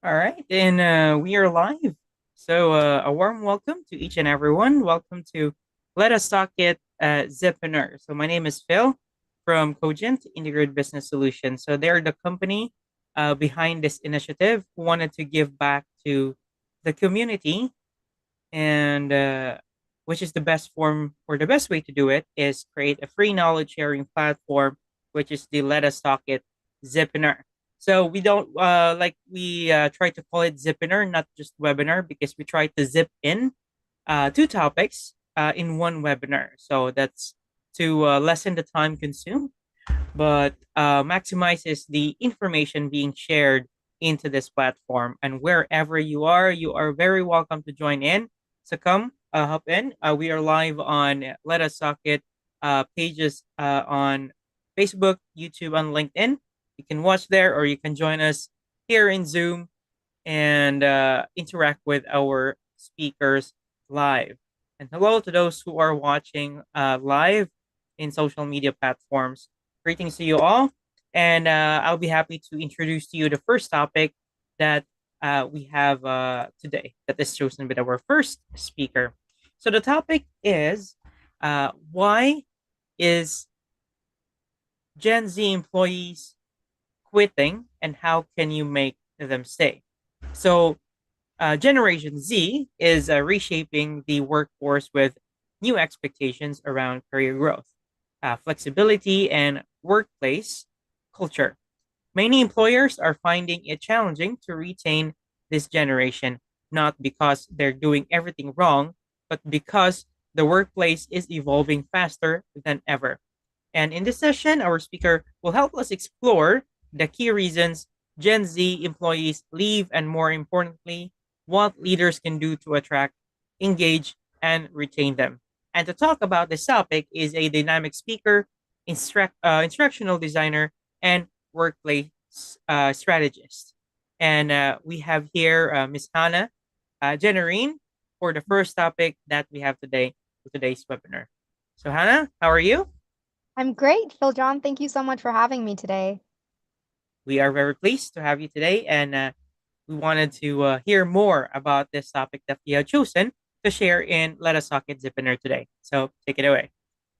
All right, and we are live. So, a warm welcome to each and everyone. Welcome to Let Us Talk It Zipinar. So, my name is Phil from Cogent Integrated Business Solutions. So, they're the company behind this initiative who wanted to give back to the community, and which is the best form or the best way to do it is create a free knowledge sharing platform, which is the Let Us Talk It Zipinar. So we don't we try to call it Zipinar, not just webinar, because we try to zip in two topics in one webinar. So that's to lessen the time consumed, but maximizes the information being shared into this platform. And wherever you are very welcome to join in. So come, hop in. We are live on Let Us Talk It pages on Facebook, YouTube, and LinkedIn. You can watch there, or you can join us here in Zoom and interact with our speakers live. And hello to those who are watching live in social media platforms. Greetings to you all. And I'll be happy to introduce to you the first topic that we have today that is chosen with our first speaker. So the topic is why is Gen Z employees quitting and how can you make them stay? So Generation Z is reshaping the workforce with new expectations around career growth, flexibility, and workplace culture. Many employers are finding it challenging to retain this generation, not because they're doing everything wrong, but because the workplace is evolving faster than ever. And in this session, our speaker will help us explore the key reasons Gen Z employees leave and, more importantly, what leaders can do to attract, engage, and retain them. And to talk about this topic is a dynamic speaker, instructional designer, and workplace strategist. And we have here Ms. Hannah Jennerine for the first topic that we have today for today's webinar. So, Hannah, how are you? I'm great, Phil John. Thank you so much for having me today. We are very pleased to have you today, and we wanted to hear more about this topic that we have chosen to share in Let Us Talk It Zippiner today. So take it away.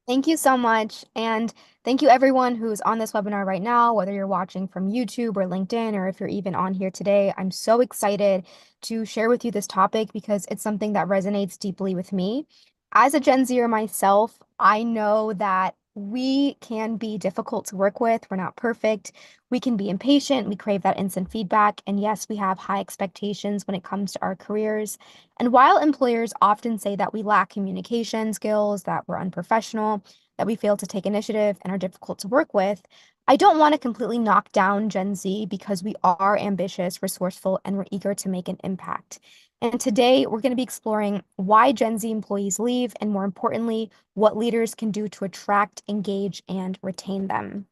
Thank you so much. And thank you everyone who's on this webinar right now, whether you're watching from YouTube or LinkedIn, or if you're even on here today. I'm so excited to share with you this topic because it's something that resonates deeply with me. As a Gen Zer myself, I know that we can be difficult to work with. We're not perfect. We can be impatient. We crave that instant feedback. And yes, we have high expectations when it comes to our careers. And while employers often say that we lack communication skills, that we're unprofessional, that we fail to take initiative and are difficult to work with, I don't want to completely knock down Gen Z because we are ambitious, resourceful, and we're eager to make an impact. And today we're going to be exploring why Gen Z employees leave, and more importantly, what leaders can do to attract, engage, and retain them.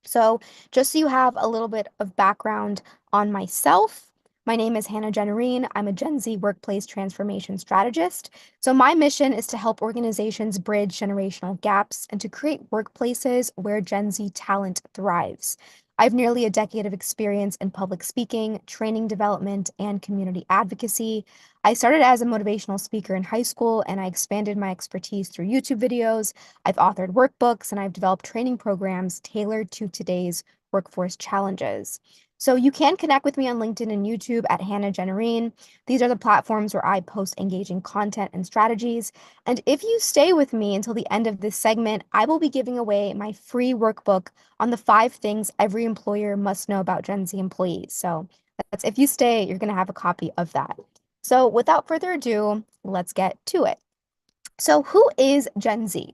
So, just so you have a little bit of background on myself, my name is Hannah Jennerine. I'm a Gen Z workplace transformation strategist. So, my mission is to help organizations bridge generational gaps and to create workplaces where Gen Z talent thrives. I have nearly a decade of experience in public speaking, training development, and community advocacy. I started as a motivational speaker in high school and I expanded my expertise through YouTube videos. I've authored workbooks and I've developed training programs tailored to today's workforce challenges. So you can connect with me on LinkedIn and YouTube at Hannah Jennerine. These are the platforms where I post engaging content and strategies. And if you stay with me until the end of this segment, I will be giving away my free workbook on the 5 things every employer must know about Gen Z employees. So that's if you stay, you're going to have a copy of that. So without further ado, let's get to it. So who is Gen Z?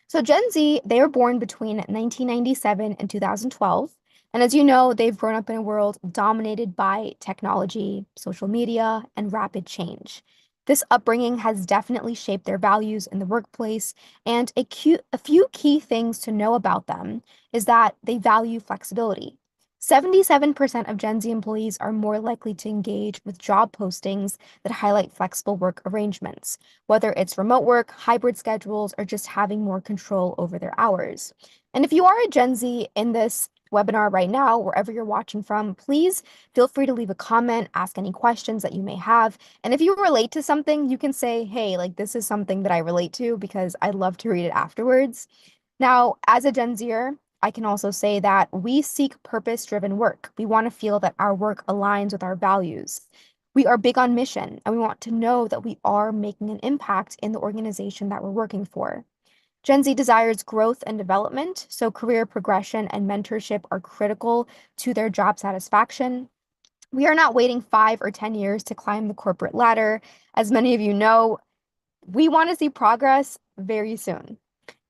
So Gen Z, they were born between 1997 and 2012. And as you know, they've grown up in a world dominated by technology, social media, and rapid change. This upbringing has definitely shaped their values in the workplace. And a few key things to know about them is that they value flexibility. 77% of Gen Z employees are more likely to engage with job postings that highlight flexible work arrangements, whether it's remote work, hybrid schedules, or just having more control over their hours. And if you are a Gen Z in this webinar right now, wherever you're watching from, please feel free to leave a comment, ask any questions that you may have. And if you relate to something, you can say, hey, like this is something that I relate to because I'd love to read it afterwards. Now, as a Gen Zer, I can also say that we seek purpose-driven work. We want to feel that our work aligns with our values. We are big on mission, and we want to know that we are making an impact in the organization that we're working for. Gen Z desires growth and development, so career progression and mentorship are critical to their job satisfaction. We are not waiting 5 or 10 years to climb the corporate ladder. As many of you know, we want to see progress very soon.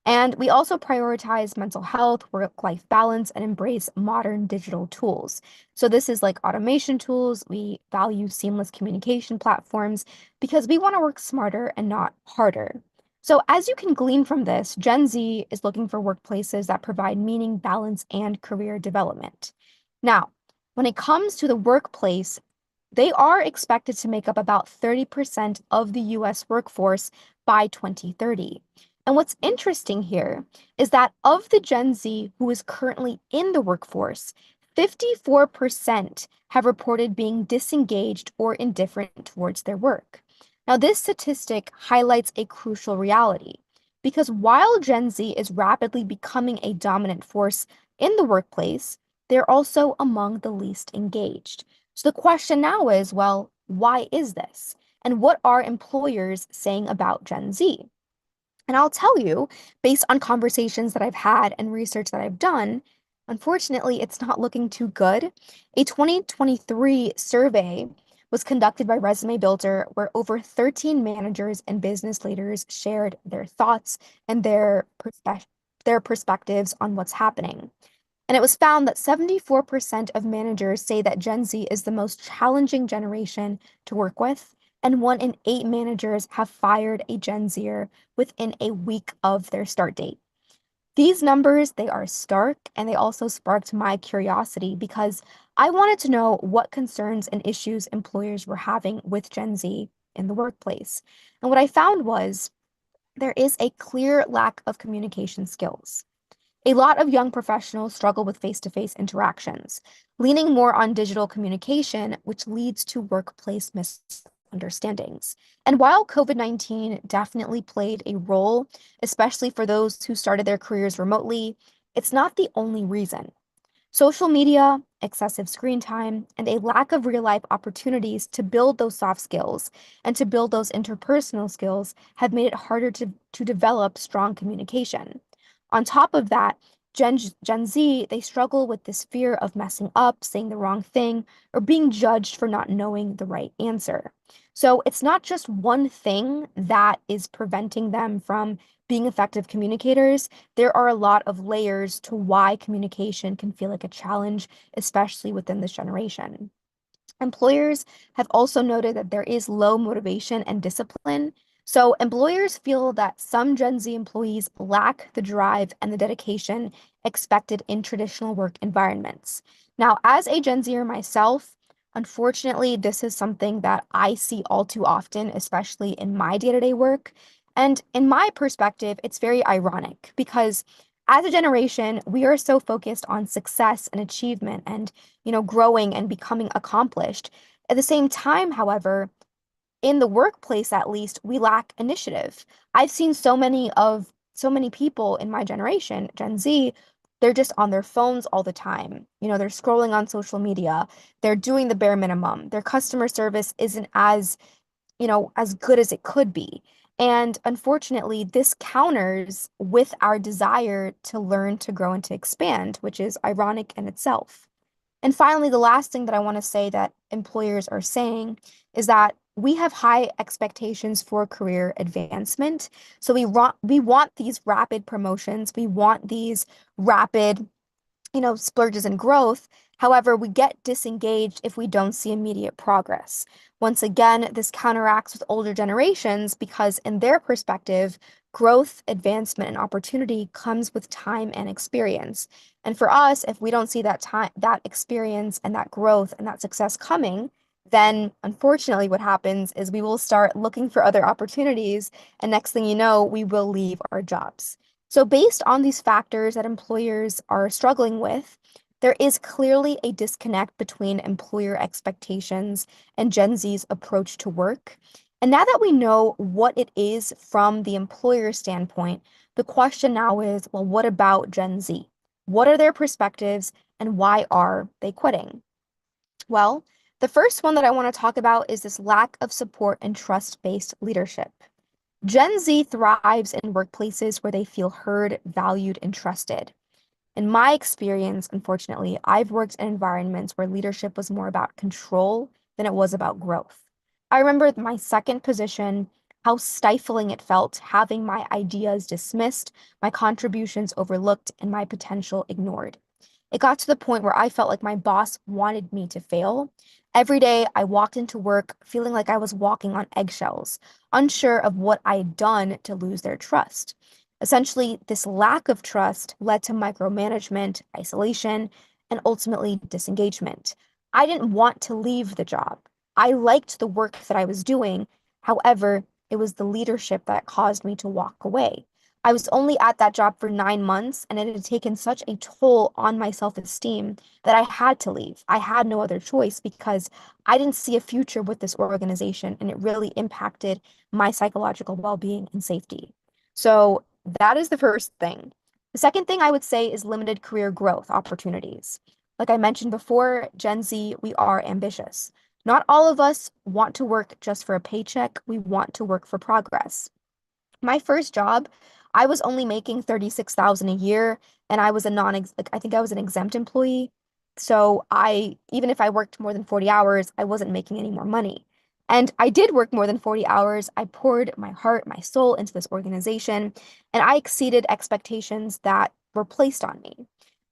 And we also prioritize mental health, work-life balance, and embrace modern digital tools. So this is like automation tools. We value seamless communication platforms because we want to work smarter and not harder. So as you can glean from this, Gen Z is looking for workplaces that provide meaning, balance, and career development. Now, when it comes to the workplace, they are expected to make up about 30% of the US workforce by 2030. And what's interesting here is that of the Gen Z who is currently in the workforce, 54% have reported being disengaged or indifferent towards their work. Now, this statistic highlights a crucial reality because while Gen Z is rapidly becoming a dominant force in the workplace, they're also among the least engaged. So the question now is, well, why is this? And what are employers saying about Gen Z? And I'll tell you, based on conversations that I've had and research that I've done, unfortunately, it's not looking too good. A 2023 survey was conducted by Resume Builder, where over 13 managers and business leaders shared their thoughts and their perspectives on what's happening. And it was found that 74% of managers say that Gen Z is the most challenging generation to work with, and 1 in 8 managers have fired a Gen Zer within a week of their start date. These numbers, they are stark, and they also sparked my curiosity because I wanted to know what concerns and issues employers were having with Gen Z in the workplace. And what I found was there is a clear lack of communication skills. A lot of young professionals struggle with face-to-face interactions, leaning more on digital communication, which leads to workplace misunderstandings. And while COVID-19 definitely played a role, especially for those who started their careers remotely, it's not the only reason. Social media, excessive screen time, and a lack of real life opportunities to build those soft skills and to build those interpersonal skills have made it harder to develop strong communication. On top of that, Gen Z, they struggle with this fear of messing up, saying the wrong thing, or being judged for not knowing the right answer. So it's not just one thing that is preventing them from being effective communicators. There are a lot of layers to why communication can feel like a challenge, especially within this generation. Employers have also noted that there is low motivation and discipline. So, employers feel that some Gen Z employees lack the drive and the dedication expected in traditional work environments. Now, as a Gen Zer myself, unfortunately, this is something that I see all too often, especially in my day-to-day work. And in my perspective, it's very ironic because as a generation, we are so focused on success and achievement and, growing and becoming accomplished. At the same time, however, in the workplace at least, we lack initiative. I've seen so many people in my generation, Gen Z, they're just on their phones all the time. They're scrolling on social media. They're doing the bare minimum. Their customer service isn't as good as it could be. And unfortunately, this counters with our desire to learn, to grow, and to expand, which is ironic in itself. And finally, the last thing that I want to say that employers are saying is that we have high expectations for career advancement. So we want these rapid promotions. We want these rapid splurges in growth. However, we get disengaged if we don't see immediate progress. Once again, this counteracts with older generations because, in their perspective, growth, advancement, and opportunity comes with time and experience. And for us, if we don't see that time, that experience, and that growth and that success coming, then unfortunately, what happens is we will start looking for other opportunities. And next thing you know, we will leave our jobs. So, based on these factors that employers are struggling with, There is clearly a disconnect between employer expectations and Gen Z's approach to work. And now that we know what it is from the employer standpoint, the question now is, well, what about Gen Z? What are their perspectives and why are they quitting? Well, the first one that I want to talk about is this lack of support and trust-based leadership. Gen Z thrives in workplaces where they feel heard, valued, and trusted. In my experience, unfortunately, I've worked in environments where leadership was more about control than it was about growth. I remember my second position, how stifling it felt having my ideas dismissed, my contributions overlooked, and my potential ignored. It got to the point where I felt like my boss wanted me to fail. Every day I walked into work feeling like I was walking on eggshells, unsure of what I had done to lose their trust. Essentially, this lack of trust led to micromanagement, isolation, and ultimately disengagement. I didn't want to leave the job. I liked the work that I was doing. However, it was the leadership that caused me to walk away. I was only at that job for 9 months, and it had taken such a toll on my self-esteem that I had to leave. I had no other choice because I didn't see a future with this organization, and it really impacted my psychological well-being and safety. So that is the first thing. The second thing I would say is limited career growth opportunities. Like I mentioned before, Gen Z, we are ambitious. Not all of us want to work just for a paycheck. We want to work for progress. My first job, I was only making 36,000 a year and I was a like I think I was an exempt employee. So I even if I worked more than 40 hours, I wasn't making any more money. And I did work more than 40 hours. I poured my heart, my soul into this organization, and I exceeded expectations that were placed on me.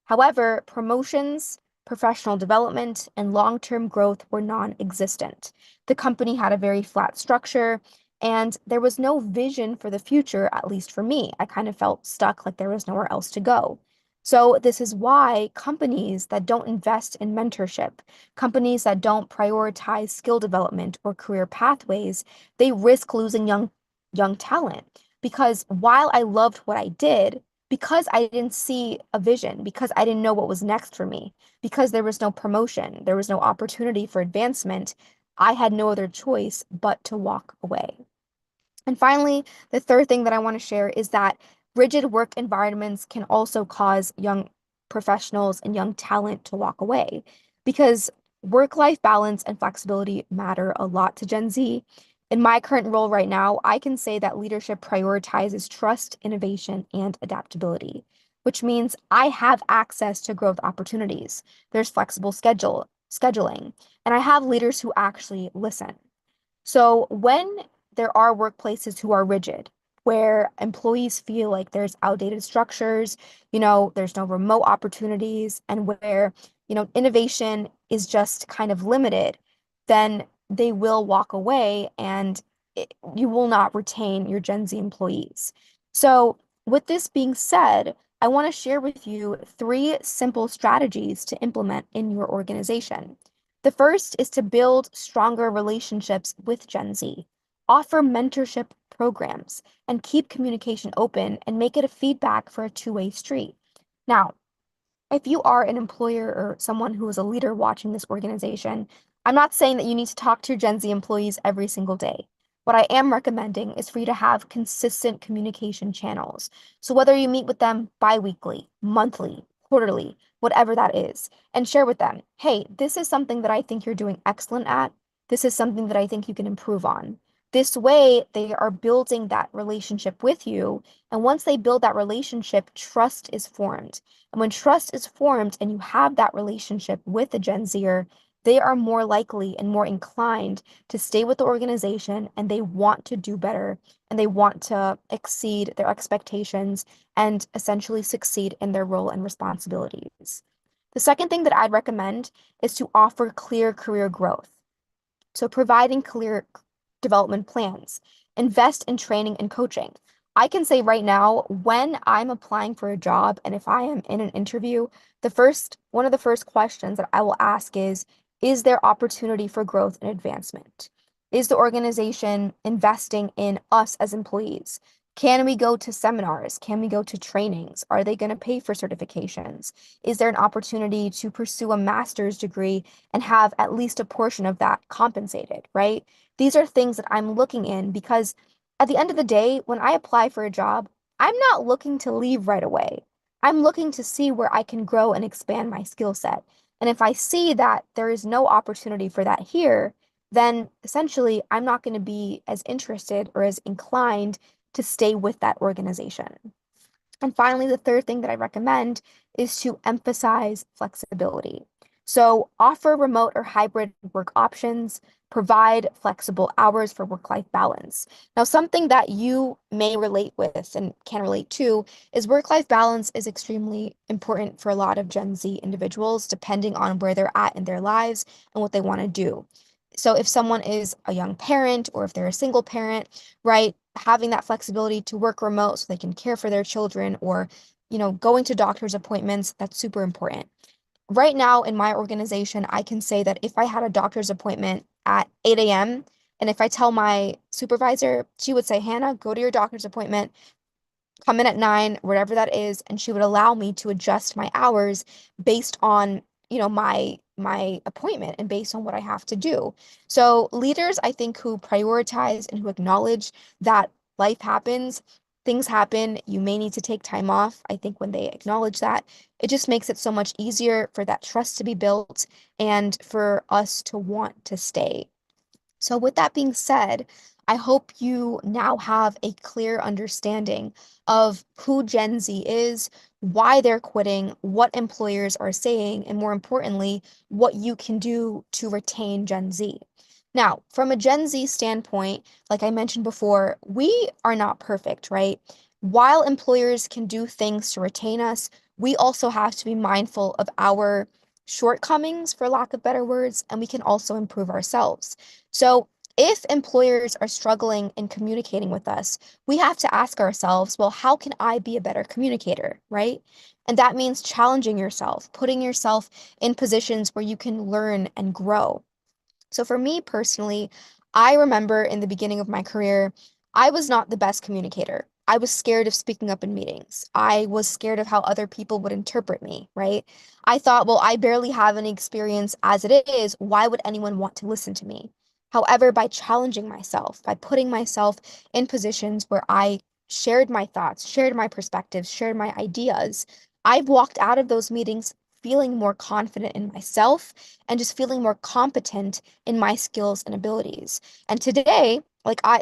However, promotions, professional development, and long-term growth were non-existent. The company had a very flat structure and there was no vision for the future, at least for me. I kind of felt stuck, like there was nowhere else to go. So, this is why companies that don't invest in mentorship, companies that don't prioritize skill development or career pathways, they risk losing young talent. Because while I loved what I did, because I didn't see a vision, because I didn't know what was next for me, because there was no promotion, there was no opportunity for advancement, I had no other choice but to walk away. And finally, the third thing that I want to share is that rigid work environments can also cause young professionals and young talent to walk away because work-life balance and flexibility matter a lot to Gen Z. In my current role right now, I can say that leadership prioritizes trust, innovation, and adaptability, which means I have access to growth opportunities. There's flexible scheduling, and I have leaders who actually listen. So when there are workplaces who are rigid, where employees feel like there's outdated structures, there's no remote opportunities, and where, innovation is just kind of limited, then they will walk away and you will not retain your Gen Z employees. So, with this being said, I want to share with you three simple strategies to implement in your organization. The first is to build stronger relationships with Gen Z, offer mentorship programs, and keep communication open and make it a feedback for a two-way street. Now, if you are an employer or someone who is a leader watching this organization, I'm not saying that you need to talk to your Gen Z employees every single day. What I am recommending is for you to have consistent communication channels. So whether you meet with them bi-weekly, monthly, quarterly, whatever that is, and share with them, hey, this is something that I think you're doing excellent at. This is something that I think you can improve on. This way, they are building that relationship with you. And once they build that relationship, trust is formed. And when trust is formed and you have that relationship with a Gen Zer, they are more likely and more inclined to stay with the organization and they want to do better and they want to exceed their expectations and essentially succeed in their role and responsibilities. The second thing that I'd recommend is to offer clear career growth. So providing clear development plans, invest in training and coaching. I can say right now, when I'm applying for a job and if I am in an interview, one of the first questions that I will ask is there opportunity for growth and advancement? Is the organization investing in us as employees? Can we go to seminars? Can we go to trainings? Are they going to pay for certifications? Is there an opportunity to pursue a master's degree and have at least a portion of that compensated, right? These are things that I'm looking in because at the end of the day, when I apply for a job, I'm not looking to leave right away. I'm looking to see where I can grow and expand my skill set. And if I see that there is no opportunity for that here, then essentially I'm not going to be as interested or as inclined to stay with that organization. And finally, the third thing that I recommend is to emphasize flexibility. So, offer remote or hybrid work options, provide flexible hours for work-life balance. Now, something that you may relate with and can relate to is work-life balance is extremely important for a lot of Gen Z individuals, depending on where they're at in their lives and what they want to do. So, if someone is a young parent or if they're a single parent, right, having that flexibility to work remote so they can care for their children or, going to doctor's appointments, that's super important. Right now in my organization, I can say that if I had a doctor's appointment at 8 a.m., and if I tell my supervisor, she would say, Hannah, go to your doctor's appointment, come in at 9, whatever that is, and she would allow me to adjust my hours based on, my appointment and based on what I have to do. So leaders, I think, who prioritize and who acknowledge that life happens, things happen, you may need to take time off. I think when they acknowledge that, it just makes it so much easier for that trust to be built and for us to want to stay. So, with that being said, I hope you now have a clear understanding of who Gen Z is, why they're quitting, what employers are saying, and more importantly, what you can do to retain Gen Z. Now, from a Gen Z standpoint, like I mentioned before, we are not perfect, right? While employers can do things to retain us, we also have to be mindful of our shortcomings, for lack of better words, and we can also improve ourselves. So, if employers are struggling in communicating with us, we have to ask ourselves, well, how can I be a better communicator, right? And that means challenging yourself, putting yourself in positions where you can learn and grow. So for me personally, I remember in the beginning of my career, I was not the best communicator. I was scared of speaking up in meetings. I was scared of how other people would interpret me, right? I thought, well, I barely have any experience as it is. Why would anyone want to listen to me? However, by challenging myself, by putting myself in positions where I shared my thoughts, shared my perspectives, shared my ideas, I've walked out of those meetings feeling more confident in myself and just feeling more competent in my skills and abilities. And today,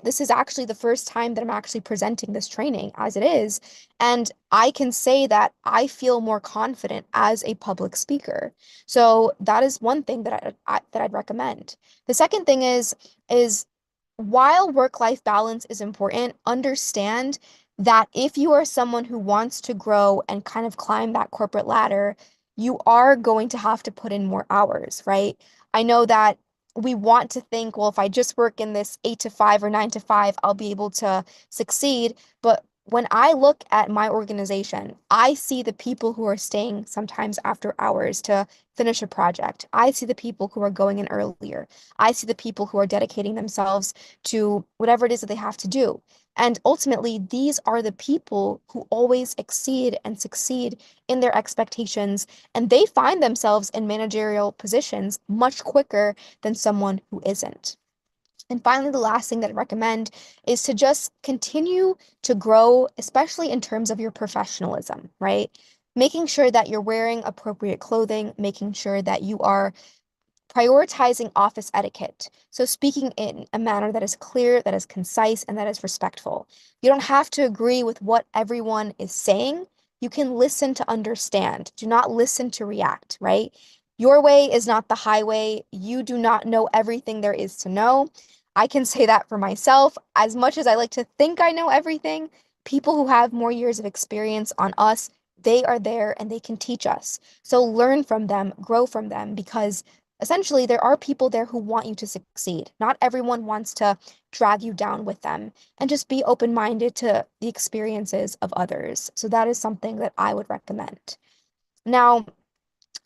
this is actually the first time that I'm actually presenting this training as it is, and I can say that I feel more confident as a public speaker. So that is one thing that I'd recommend. The second thing is while work-life balance is important, understand that if you are someone who wants to grow and kind of climb that corporate ladder, you are going to have to put in more hours, right? I know that we want to think, well, if I just work in this 8 to 5 or 9 to 5, I'll be able to succeed. But when I look at my organization, I see the people who are staying sometimes after hours to finish a project. I see the people who are going in earlier. I see the people who are dedicating themselves to whatever it is that they have to do. And ultimately, these are the people who always exceed and succeed in their expectations, and they find themselves in managerial positions much quicker than someone who isn't. And finally, the last thing that I recommend is to just continue to grow, especially in terms of your professionalism, right? Making sure that you're wearing appropriate clothing, making sure that you are prioritizing office etiquette. So speaking in a manner that is clear, that is concise, and that is respectful. You don't have to agree with what everyone is saying. You can listen to understand. Do not listen to react, right? Your way is not the highway. You do not know everything there is to know. I can say that for myself. As much as I like to think I know everything, people who have more years of experience on us, they are there and they can teach us. So learn from them, grow from them, because essentially, there are people there who want you to succeed. Not everyone wants to drag you down with them, and just be open-minded to the experiences of others. So that is something that I would recommend. Now,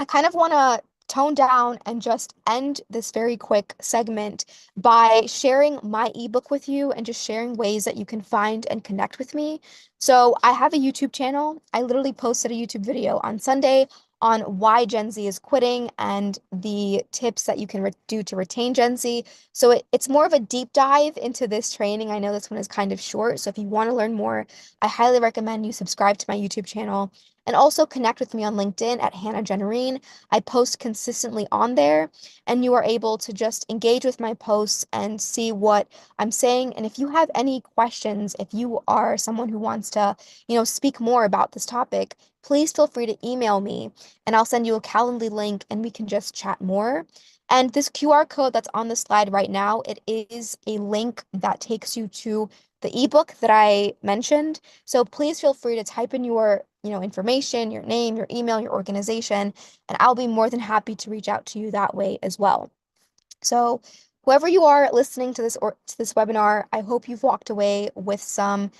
I kind of want to tone down and just end this very quick segment by sharing my ebook with you and just sharing ways that you can find and connect with me. So, I have a YouTube channel. I literally posted a YouTube video on Sunday on why Gen Z is quitting and the tips that you can do to retain Gen Z. So, it's more of a deep dive into this training. I know this one is kind of short. So, if you want to learn more, I highly recommend you subscribe to my YouTube channel and also connect with me on LinkedIn at Hannah Jennerine. I post consistently on there, and you are able to just engage with my posts and see what I'm saying. And if you have any questions, if you are someone who wants to, speak more about this topic, please feel free to email me and I'll send you a Calendly link and we can just chat more. And this QR code that's on the slide right now, it is a link that takes you to the ebook that I mentioned. So please feel free to type in your, information, your name, your email, your organization, and I'll be more than happy to reach out to you that way as well. So, whoever you are listening to this or to this webinar, I hope you've walked away with some,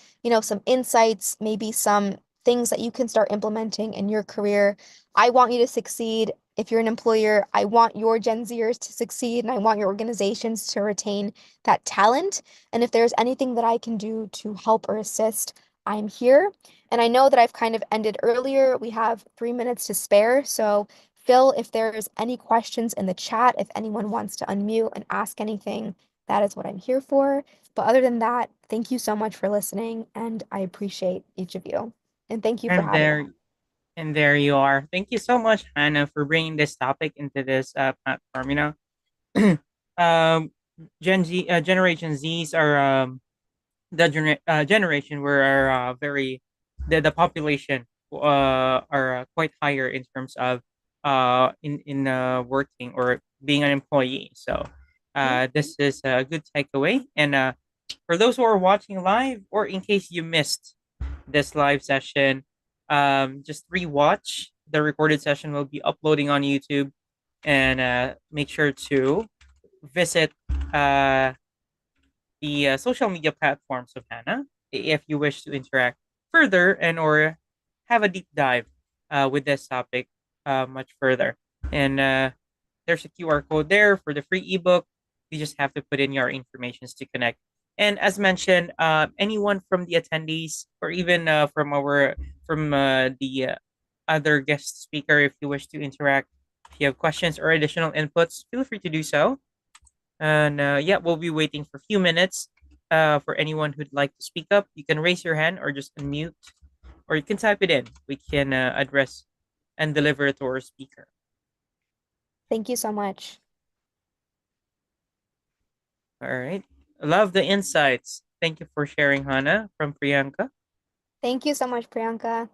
some insights, maybe some things that you can start implementing in your career. I want you to succeed. If you're an employer, I want your Gen Zers to succeed and I want your organizations to retain that talent. And if there's anything that I can do to help or assist, I'm here. And I know that I've kind of ended earlier. We have 3 minutes to spare. So Phil, if there's any questions in the chat, if anyone wants to unmute and ask anything, that is what I'm here for. But other than that, thank you so much for listening, and I appreciate each of you. And thank you for And having me. there you are. Thank you so much, Hannah, for bringing this topic into this platform. Um, Generation Zs are generation where are very the population are quite higher in terms of in working or being an employee. So Mhm. this is a good takeaway. And for those who are watching live, or in case you missed this live session, just rewatch the recorded session. Will be uploading on YouTube, and make sure to visit uh the social media platforms of Hannah if you wish to interact further and or have a deep dive with this topic much further. And there's a QR code there for the free ebook. You just have to put in your informations to connect. And as mentioned, anyone from the attendees or even from the other guest speaker, if you wish to interact, if you have questions or additional inputs, feel free to do so. And yeah, we'll be waiting for a few minutes for anyone who'd like to speak up. You can raise your hand or just unmute, or you can type it in. We can address and deliver it to our speaker. Thank you so much. All right. Love the insights. Thank you for sharing, Hannah from Priyanka. Thank you so much, Priyanka.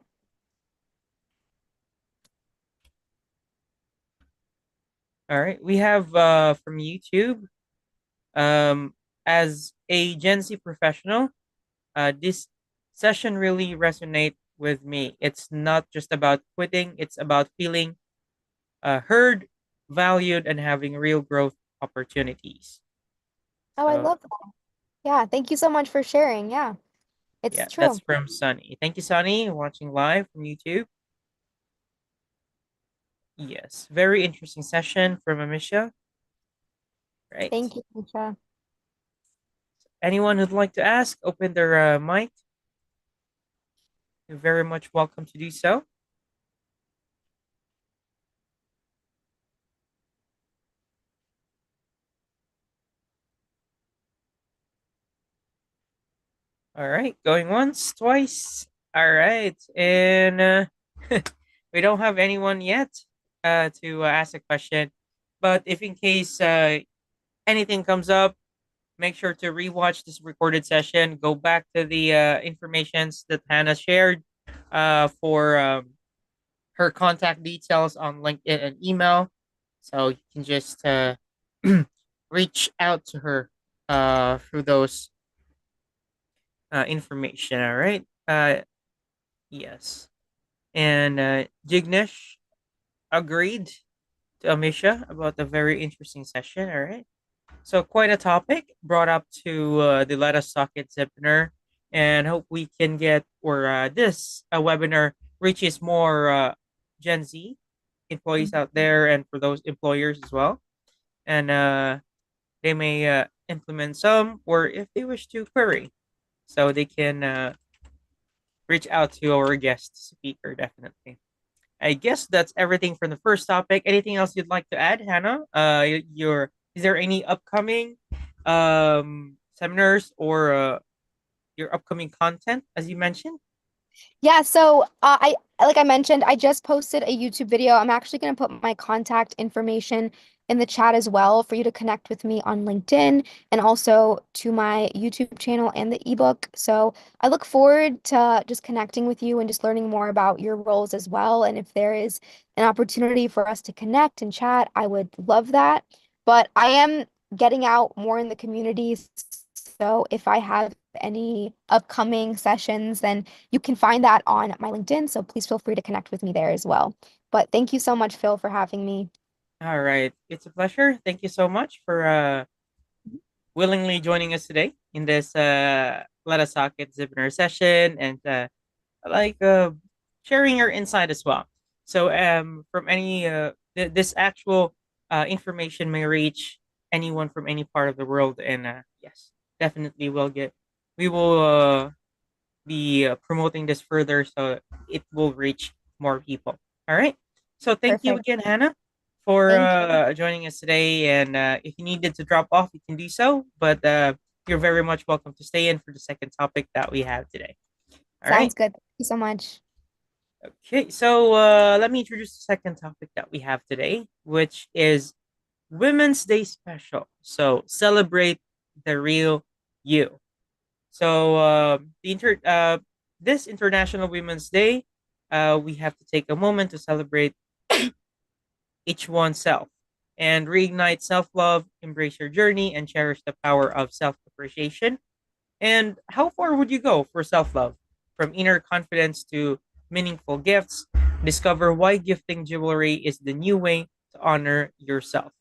All right. We have from YouTube. As a Gen Z professional, this session really resonate with me. It's not just about quitting, it's about feeling heard, valued, and having real growth opportunities. Oh, I So, love that. Yeah, thank you so much for sharing. Yeah, it's yeah, that's true. from Sunny. Thank you, Sunny, watching live from YouTube. Yes, very interesting session from Amisha. Right. Thank you, Misha. Anyone who'd like to ask, open their mic. You're very much welcome to do so. All right, going once, twice. All right, and we don't have anyone yet to ask a question. But if in case anything comes up, make sure to rewatch this recorded session. Go back to the informations that Hannah shared for her contact details on LinkedIn and email. So you can just reach out to her through those information. All right. Yes. And Jignesh agreed to Amisha about the very interesting session. All right. So quite a topic brought up to the Let Us Talk It Zipinar, and hope we can get or this webinar reaches more Gen Z employees out there and for those employers as well. And they may implement some, or if they wish to query, so they can reach out to our guest speaker. Definitely. I guess that's everything from the first topic. Anything else you'd like to add, Hannah? Your is there any upcoming seminars or your upcoming content as you mentioned? Yeah, so I like I mentioned, I just posted a YouTube video. I'm actually going to put my contact information in the chat as well for you to connect with me on LinkedIn and also to my YouTube channel and the ebook. So I look forward to just connecting with you and just learning more about your roles as well. And if there is an opportunity for us to connect and chat, I would love that. But I am getting out more in the communities. So if I have any upcoming sessions, then you can find that on my LinkedIn, so please feel free to connect with me there as well. But thank you so much, Phil, for having me. All right, it's a pleasure. Thank you so much for willingly joining us today in this Let Us Talk at Zipinar session and like sharing your insight as well. So from any this actual information may reach anyone from any part of the world, and yes, definitely we will be promoting this further so it will reach more people. All right. So thank you Perfect. again, Hannah, for Thank you. joining us today. And if you needed to drop off, you can do so. But you're very much welcome to stay in for the second topic that we have today. All right. Sounds good. Thank you so much. Okay. So let me introduce the second topic that we have today, which is Women's Day special. So celebrate the real you. So this International Women's Day, we have to take a moment to celebrate each one's self and reignite self-love, embrace your journey, and cherish the power of self-appreciation. And how far would you go for self-love? From inner confidence to meaningful gifts, discover why gifting jewelry is the new way to honor yourself.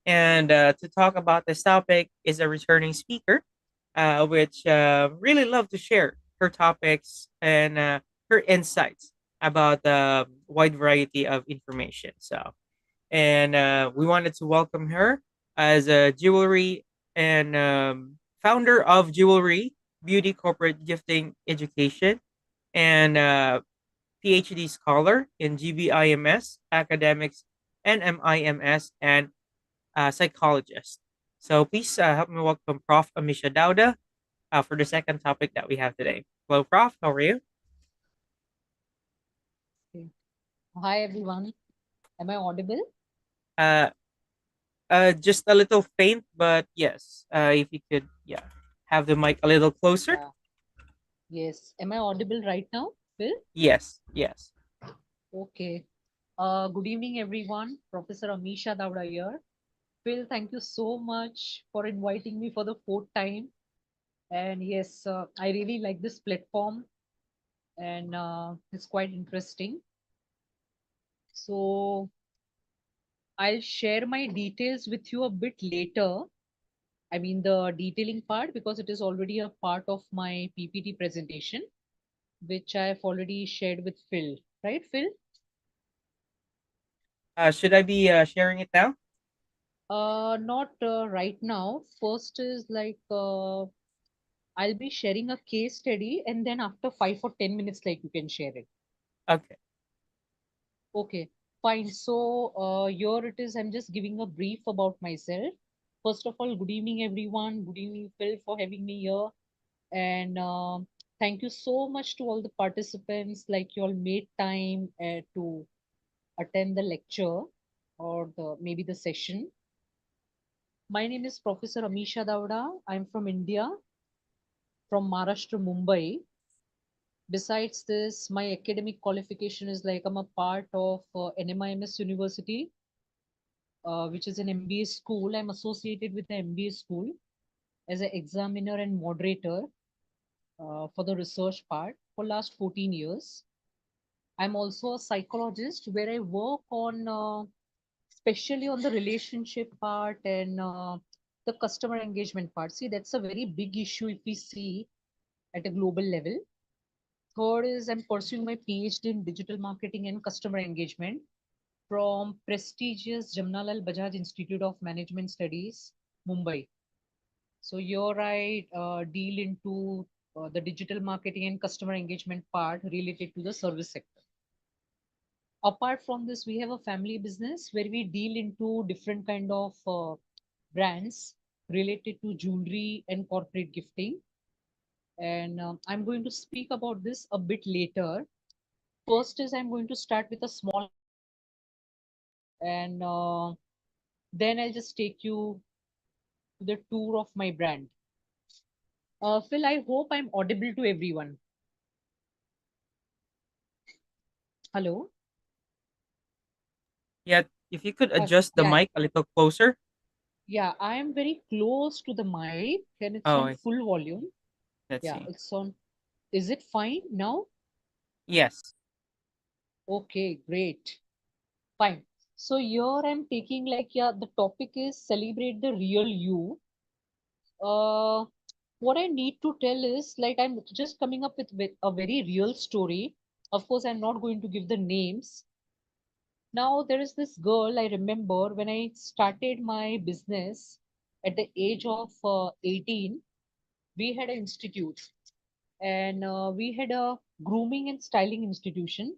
And to talk about this topic is a returning speaker, which really love to share her topics and her insights about the wide variety of information. So, and we wanted to welcome her as a jewelry and founder of Jewelry Beauty Corporate Gifting Education and PhD scholar in GBIMS academics, NMIMS, and psychologist. So please help me welcome Prof. Amisha Dauda for the second topic that we have today. Hello, Prof. How are you? Okay. Hi everyone. Am I audible? Uh, just a little faint, but yes. If you could, yeah, have the mic a little closer. Yeah. Yes. Am I audible right now, Phil? Yes, yes. Okay. Good evening, everyone. Professor Amisha Davda here. Phil, thank you so much for inviting me for the fourth time. And yes, I really like this platform, and it's quite interesting. So I'll share my details with you a bit later. I mean, the detailing part, because it is already a part of my PPT presentation, which I've already shared with Phil, right, Phil? Should I be sharing it now? Not right now. First is like I'll be sharing a case study, and then after 5 or 10 minutes, like you can share it. Okay. Okay, fine. So here it is. I'm just giving a brief about myself. First of all, good evening, everyone. Good evening, Phil, for having me here. And thank you so much to all the participants. Like you all made time to attend the lecture or the maybe the session. My name is Professor Amisha Davda. I'm from India, from Maharashtra, Mumbai. Besides this, my academic qualification is like I'm a part of NMIMS University, which is an MBA school. I'm associated with the MBA school as an examiner and moderator for the research part for last 14 years. I'm also a psychologist where I work on especially on the relationship part and the customer engagement part. See, that's a very big issue if we see at a global level. Third is I'm pursuing my PhD in digital marketing and customer engagement from prestigious Jamnalal Bajaj Institute of Management Studies, Mumbai. So here I deal into the digital marketing and customer engagement part related to the service sector. Apart from this, we have a family business where we deal into different kind of brands related to jewelry and corporate gifting. And I'm going to speak about this a bit later. First is I'm going to start with a small and then I'll just take you to the tour of my brand. Phil, I hope I'm audible to everyone. Hello? Yeah, if you could adjust the Yeah, mic a little closer. yeah, I am very close to the mic and it's Oh, on full volume. let's Yeah, see. it's on. Is it fine now? Yes. Okay, great. Fine. So here I'm taking like, yeah, the topic is celebrate the real you. Uh, what I need to tell is like I'm just coming up with a very real story. Of course, I'm not going to give the names. Now there is this girl I remember when I started my business at the age of 18. We had an institute and we had a grooming and styling institution.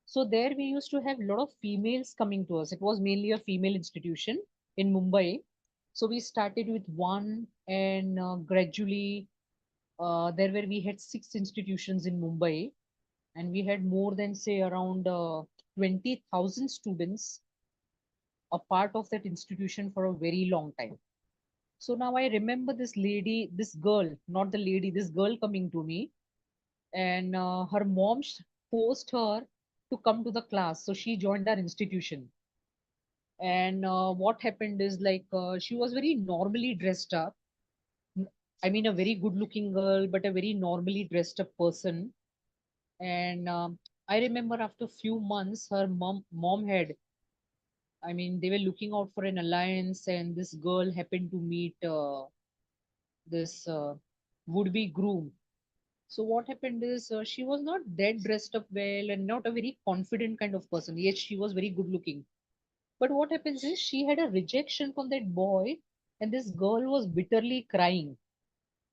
So there we used to have a lot of females coming to us. It was mainly a female institution in Mumbai. So we started with one and gradually there were we had six institutions in Mumbai and we had more than say around 20,000 students a part of that institution for a very long time. So now I remember this lady, this girl, not the lady, this girl coming to me and her mom forced her to come to the class. So she joined our institution. And what happened is like she was very normally dressed up. I mean, a very good looking girl, but a very normally dressed up person. And I remember after a few months, her mom had, I mean, they were looking out for an alliance, and this girl happened to meet this would be groom. So what happened is she was not that dressed up well and not a very confident kind of person. Yes, she was very good looking. But what happens is she had a rejection from that boy, and this girl was bitterly crying.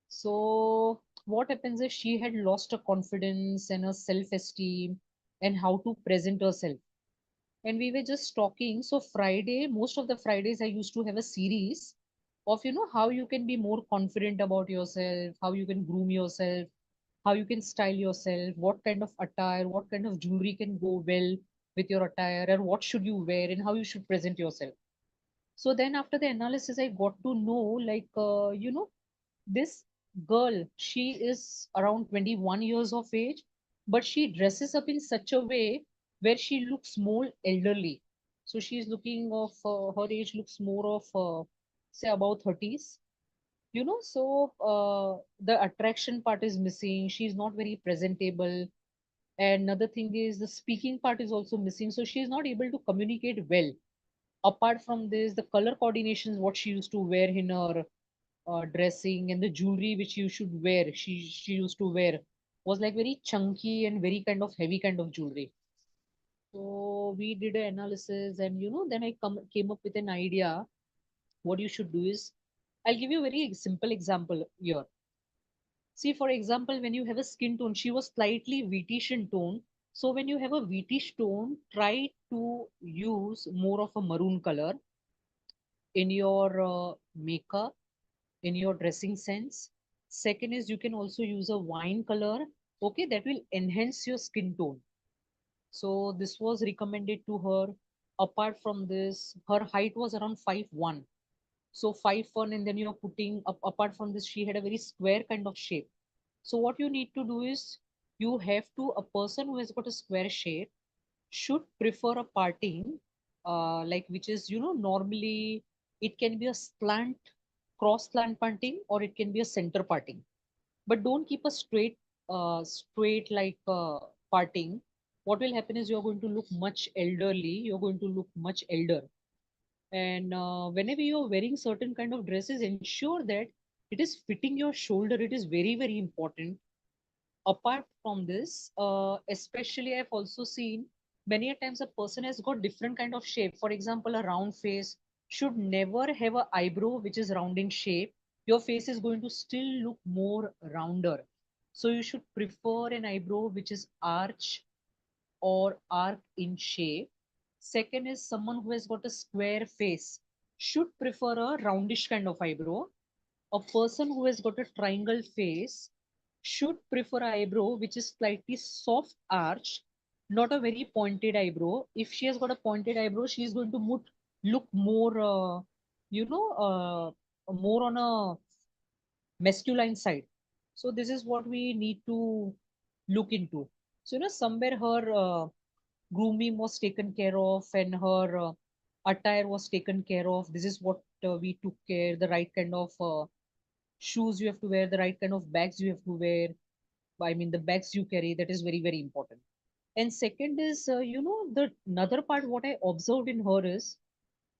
So what happens is she had lost her confidence and her self-esteem and how to present herself. And we were just talking. So Friday, most of the Fridays, I used to have a series of, how you can be more confident about yourself, how you can groom yourself, how you can style yourself, what kind of attire, what kind of jewelry can go well with your attire, and what should you wear, and how you should present yourself. So then after the analysis, I got to know like, this girl, she is around 21 years of age, but she dresses up in such a way where she looks more elderly. So she's looking of her age looks more of say about 30s. So the attraction part is missing. She's not very presentable. And another thing is the speaking part is also missing. So she's not able to communicate well. Apart from this, the color coordinations, what she used to wear in her dressing and the jewelry which you should wear, she used to wear was like very chunky and very kind of heavy kind of jewelry. So we did an analysis, and then I came up with an idea. What you should do is, I'll give you a very simple example here. See, for example, when you have a skin tone, she was slightly wheatish in tone. So when you have a wheatish tone, try to use more of a maroon color in your makeup, in your dressing sense. Second is you can also use a wine color, okay, that will enhance your skin tone. So this was recommended to her. Apart from this, her height was around 5'1". So 5'1", and then you're putting up, apart from this, she had a very square kind of shape. So what you need to do is you have to, a person who has got a square shape should prefer a parting, like which is, normally it can be a slant, cross slant parting, or it can be a center parting. But don't keep a straight like parting. What will happen is you're going to look much elderly. You're going to look much elder. And whenever you're wearing certain kind of dresses, ensure that it is fitting your shoulder. It is very, very important. Apart from this, especially I've also seen Many a times a person has got different kind of shape. For example, a round face should never have a eyebrow which is round in shape. Your face is going to still look more rounder. So you should prefer an eyebrow which is arch or arc in shape. Second is someone who has got a square face should prefer a roundish kind of eyebrow. A person who has got a triangle face should prefer eyebrow which is slightly soft arch, not a very pointed eyebrow. If she has got a pointed eyebrow, she is going to look more, more on a masculine side. So this is what we need to look into. So somewhere her grooming was taken care of and her attire was taken care of. This is what we took care. The right kind of shoes you have to wear, the right kind of bags you have to wear. I mean, the bags you carry, that is very, very important. And second is, the another part what I observed in her is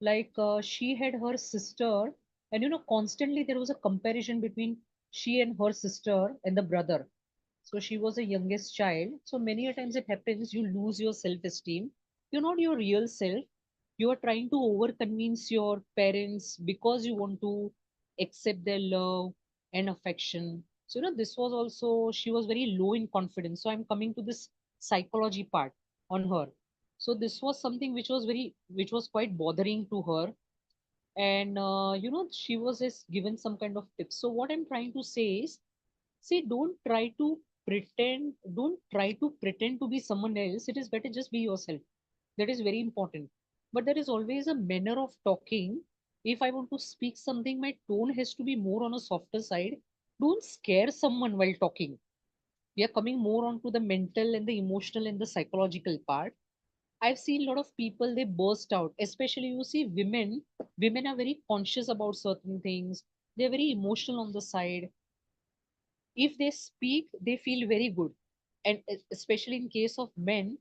like she had her sister, and constantly there was a comparison between she and her sister and the brother. So she was the youngest child. So many a times it happens you lose your self-esteem. You're not your real self. You are trying to over convince your parents because you want to accept their love and affection. So this was also, she was very low in confidence. So I'm coming to this psychology part on her. So this was something which was quite bothering to her. And she was just given some kind of tips. So what I'm trying to say is, see, don't try to pretend to be someone else. It is better just be yourself. That is very important. But there is always a manner of talking. If I want to speak something, my tone has to be more on a softer side. Don't scare someone while talking. We are coming more onto the mental and the emotional and the psychological part. I've seen a lot of people, they burst out, especially you see women. Women are very conscious about certain things. They're very emotional on the side. If they speak, they feel very good. And especially in case of men,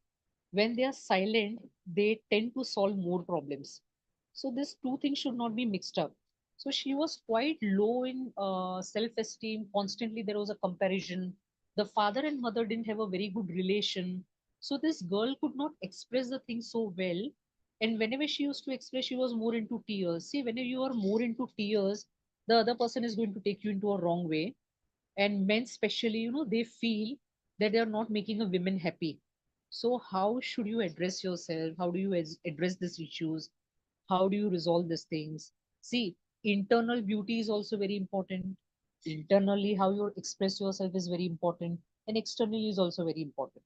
when they are silent, they tend to solve more problems. So these two things should not be mixed up. So she was quite low in self-esteem. Constantly there was a comparison. The father and mother didn't have a very good relation. So this girl could not express the thing so well. And whenever she used to express, she was more into tears. See, whenever you are more into tears, the other person is going to take you into a wrong way. And men especially, they feel that they are not making a woman happy. So how should you address yourself? How do you address these issues? How do you resolve these things? See, internal beauty is also very important. Internally, how you express yourself is very important, and externally is also very important.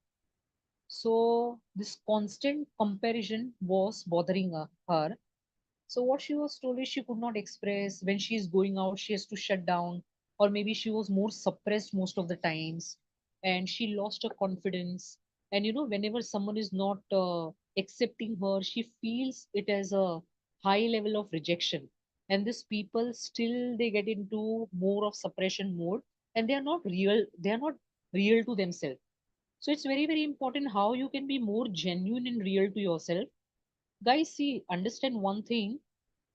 So this constant comparison was bothering her. So what she was told is she could not express. When she is going out, she has to shut down, or maybe she was more suppressed most of the times, and she lost her confidence. And whenever someone is not accepting her, she feels it as a high level of rejection. And these people still they get into more of suppression mode, and they are not real. They are not real to themselves. So it's very very important how you can be more genuine and real to yourself. Guys, see, understand one thing,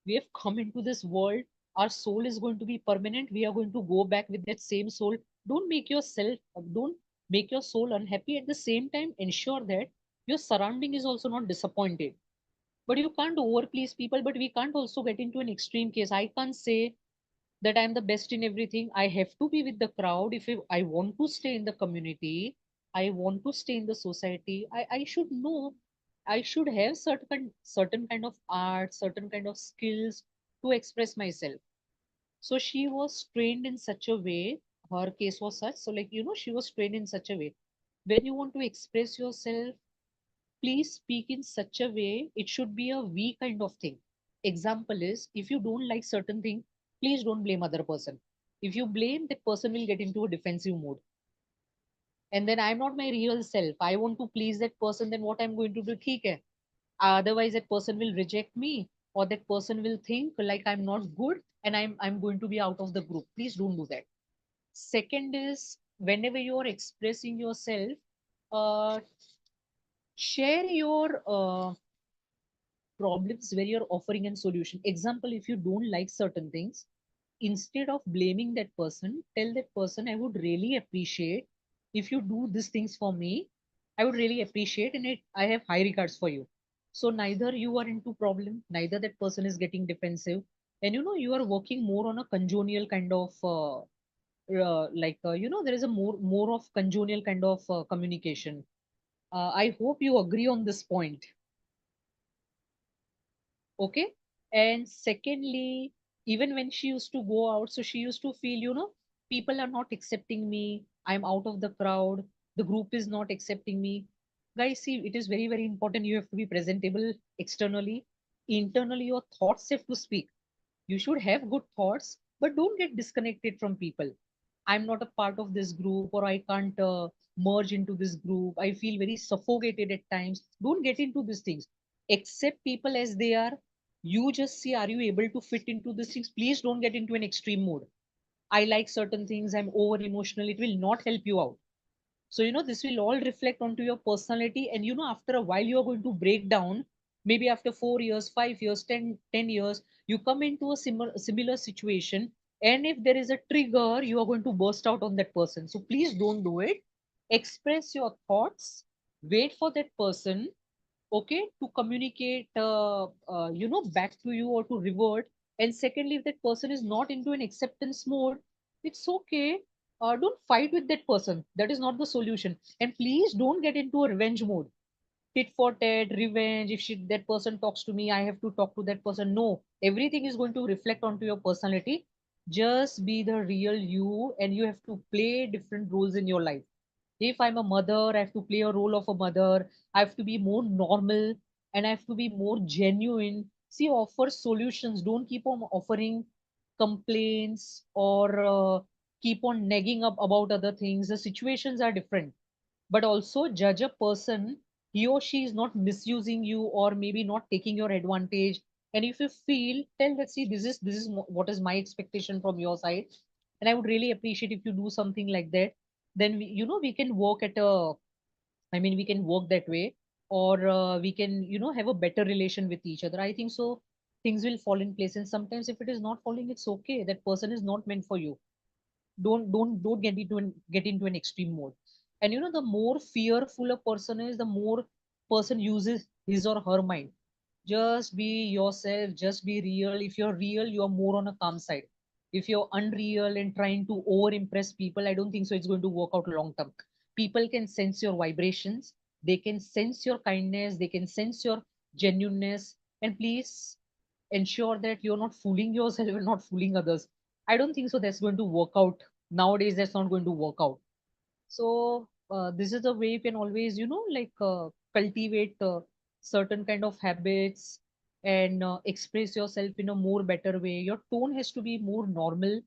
we have come into this world, our soul is going to be permanent, we are going to go back with that same soul. Don't make your soul unhappy. At the same time, ensure that your surrounding is also not disappointed. But you can't over please people, but we can't also get into an extreme case. I can't say that I'm the best in everything. I have to be with the crowd. If I want to stay in the community, I want to stay in the society, I should know, I should have certain kind of art, certain kind of skills to express myself. So she was trained in such a way, her case was such. So like, she was trained in such a way. When you want to express yourself, please speak in such a way, it should be a we kind of thing. Example is, if you don't like certain thing, please don't blame other person. If you blame, that person will get into a defensive mode. And then I'm not my real self. I want to please that person, then what I'm going to do? ठीक है. Otherwise, that person will reject me, or that person will think like I'm not good and I'm going to be out of the group. Please don't do that. Second is, whenever you are expressing yourself, uh, share your problems where you're offering a solution. Example, if you don't like certain things, instead of blaming that person, tell that person, I would really appreciate if you do these things for me. I would really appreciate, and I have high regards for you. So neither you are into problem, neither that person is getting defensive, and you are working more on a congenial kind of there is a more of congenial kind of communication. I hope you agree on this point. Okay. And secondly, even when she used to go out, so she used to feel, people are not accepting me, I'm out of the crowd, the group is not accepting me. Guys, see, it is very, very important. You have to be presentable externally. Internally, your thoughts have to speak. You should have good thoughts, but don't get disconnected from people. I'm not a part of this group, or I can't merge into this group. I feel very suffocated at times. Don't get into these things. Accept people as they are. You just see, are you able to fit into these things? Please don't get into an extreme mode. I like certain things, I'm over emotional. It will not help you out. So this will all reflect onto your personality, and after a while you are going to break down. Maybe after 4 years, 5 years, 10 years, you come into a similar situation, and if there is a trigger, you are going to burst out on that person. So please don't do it. Express your thoughts. Wait for that person, okay, to communicate back to you or to revert. And secondly, if that person is not into an acceptance mode, it's okay. Don't fight with that person. That is not the solution. And please don't get into a revenge mode. Tit for tat, revenge. If that person talks to me, I have to talk to that person. No, everything is going to reflect onto your personality. Just be the real you, and you have to play different roles in your life. If I'm a mother, I have to play a role of a mother. I have to be more normal, and I have to be more genuine. See, offer solutions. Don't keep on offering complaints, or keep on nagging up about other things. The situations are different. But also judge a person. He or she is not misusing you, or maybe not taking your advantage. And if you feel, tell that, see, this is what is my expectation from your side, and I would really appreciate if you do something like that. Then we can work at a, I mean, we can work that way. Or we can have a better relation with each other. I think so things will fall in place. And sometimes if it is not falling, it's okay. That person is not meant for you. Don't get into an extreme mode. And the more fearful a person is, the more person uses his or her mind. Just be yourself, just be real. If you're real, you're more on a calm side. If you're unreal and trying to over impress people, I don't think so it's going to work out long term. People can sense your vibrations, they can sense your kindness, they can sense your genuineness. And please ensure that you're not fooling yourself and not fooling others. I don't think so that's going to work out. Nowadays, that's not going to work out. So this is the way you can always, cultivate certain kind of habits, and express yourself in a more better way. Your tone has to be more normal,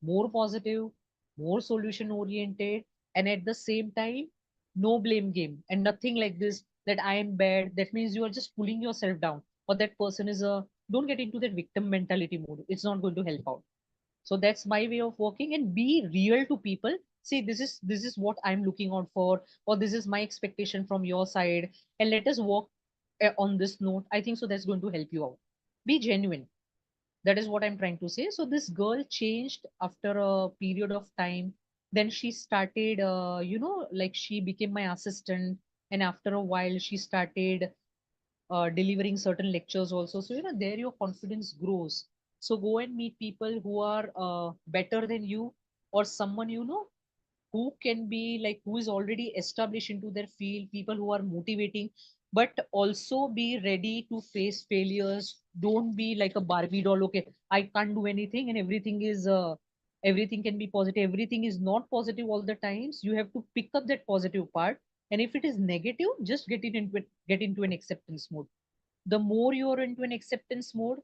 more positive, more solution oriented, and at the same time, no blame game and nothing like this, that I am bad. That means you are just pulling yourself down, or that person is a. Don't get into that victim mentality mode. It's not going to help out. So that's my way of working, and be real to people. See, this is what I'm looking out for, or this is my expectation from your side, and let us work on this note. I think so that's going to help you out. Be genuine. That is what I'm trying to say. So this girl changed after a period of time. Then she started, like she became my assistant. And after a while, she started delivering certain lectures also. So, there your confidence grows. So go and meet people who are better than you, or someone, who can be like, who is already established into their field, people who are motivating. But also be ready to face failures. Don't be like a Barbie doll. Okay, I can't do anything, and everything can be positive. Everything is not positive all the times. You have to pick up that positive part. And if it is negative, just get into an acceptance mode. The more you are into an acceptance mode,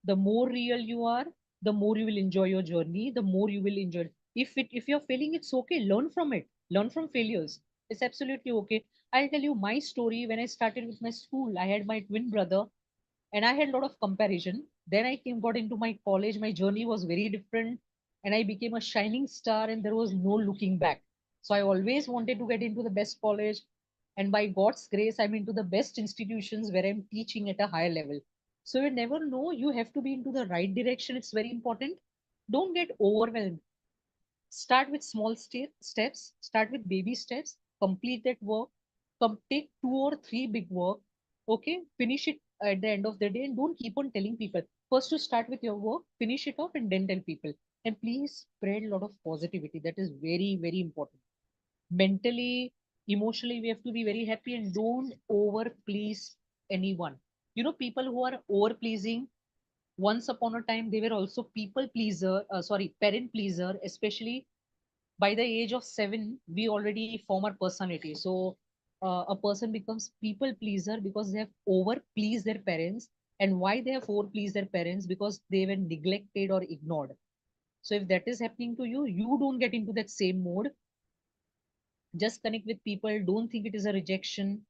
the more real you are, the more you will enjoy your journey, the more you will enjoy. If you're failing, it's okay. Learn from it. Learn from failures. It's absolutely okay. I'll tell you my story. When I started with my school, I had my twin brother, and I had a lot of comparison. Then I got into my college. My journey was very different, and I became a shining star, and there was no looking back. So I always wanted to get into the best college, and by God's grace, I'm into the best institutions where I'm teaching at a higher level. So you never know. You have to be into the right direction. It's very important. Don't get overwhelmed. Start with small steps. Start with baby steps. Complete that work. Come take 2 or 3 big work, okay, finish it at the end of the day, and don't keep on telling people. First you start with your work, finish it off, and then tell people. And please spread a lot of positivity. That is very, very important. Mentally, emotionally, we have to be very happy, and don't over please anyone. You know, people who are over pleasing, once upon a time they were also people pleaser, sorry, parent pleaser. Especially by the age of 7 we already form our personality. So a person becomes people pleaser because they have over pleased their parents. And why they have over pleased their parents? Because they were neglected or ignored. So if that is happening to you, you don't get into that same mode. Just connect with people, don't think it is a rejection.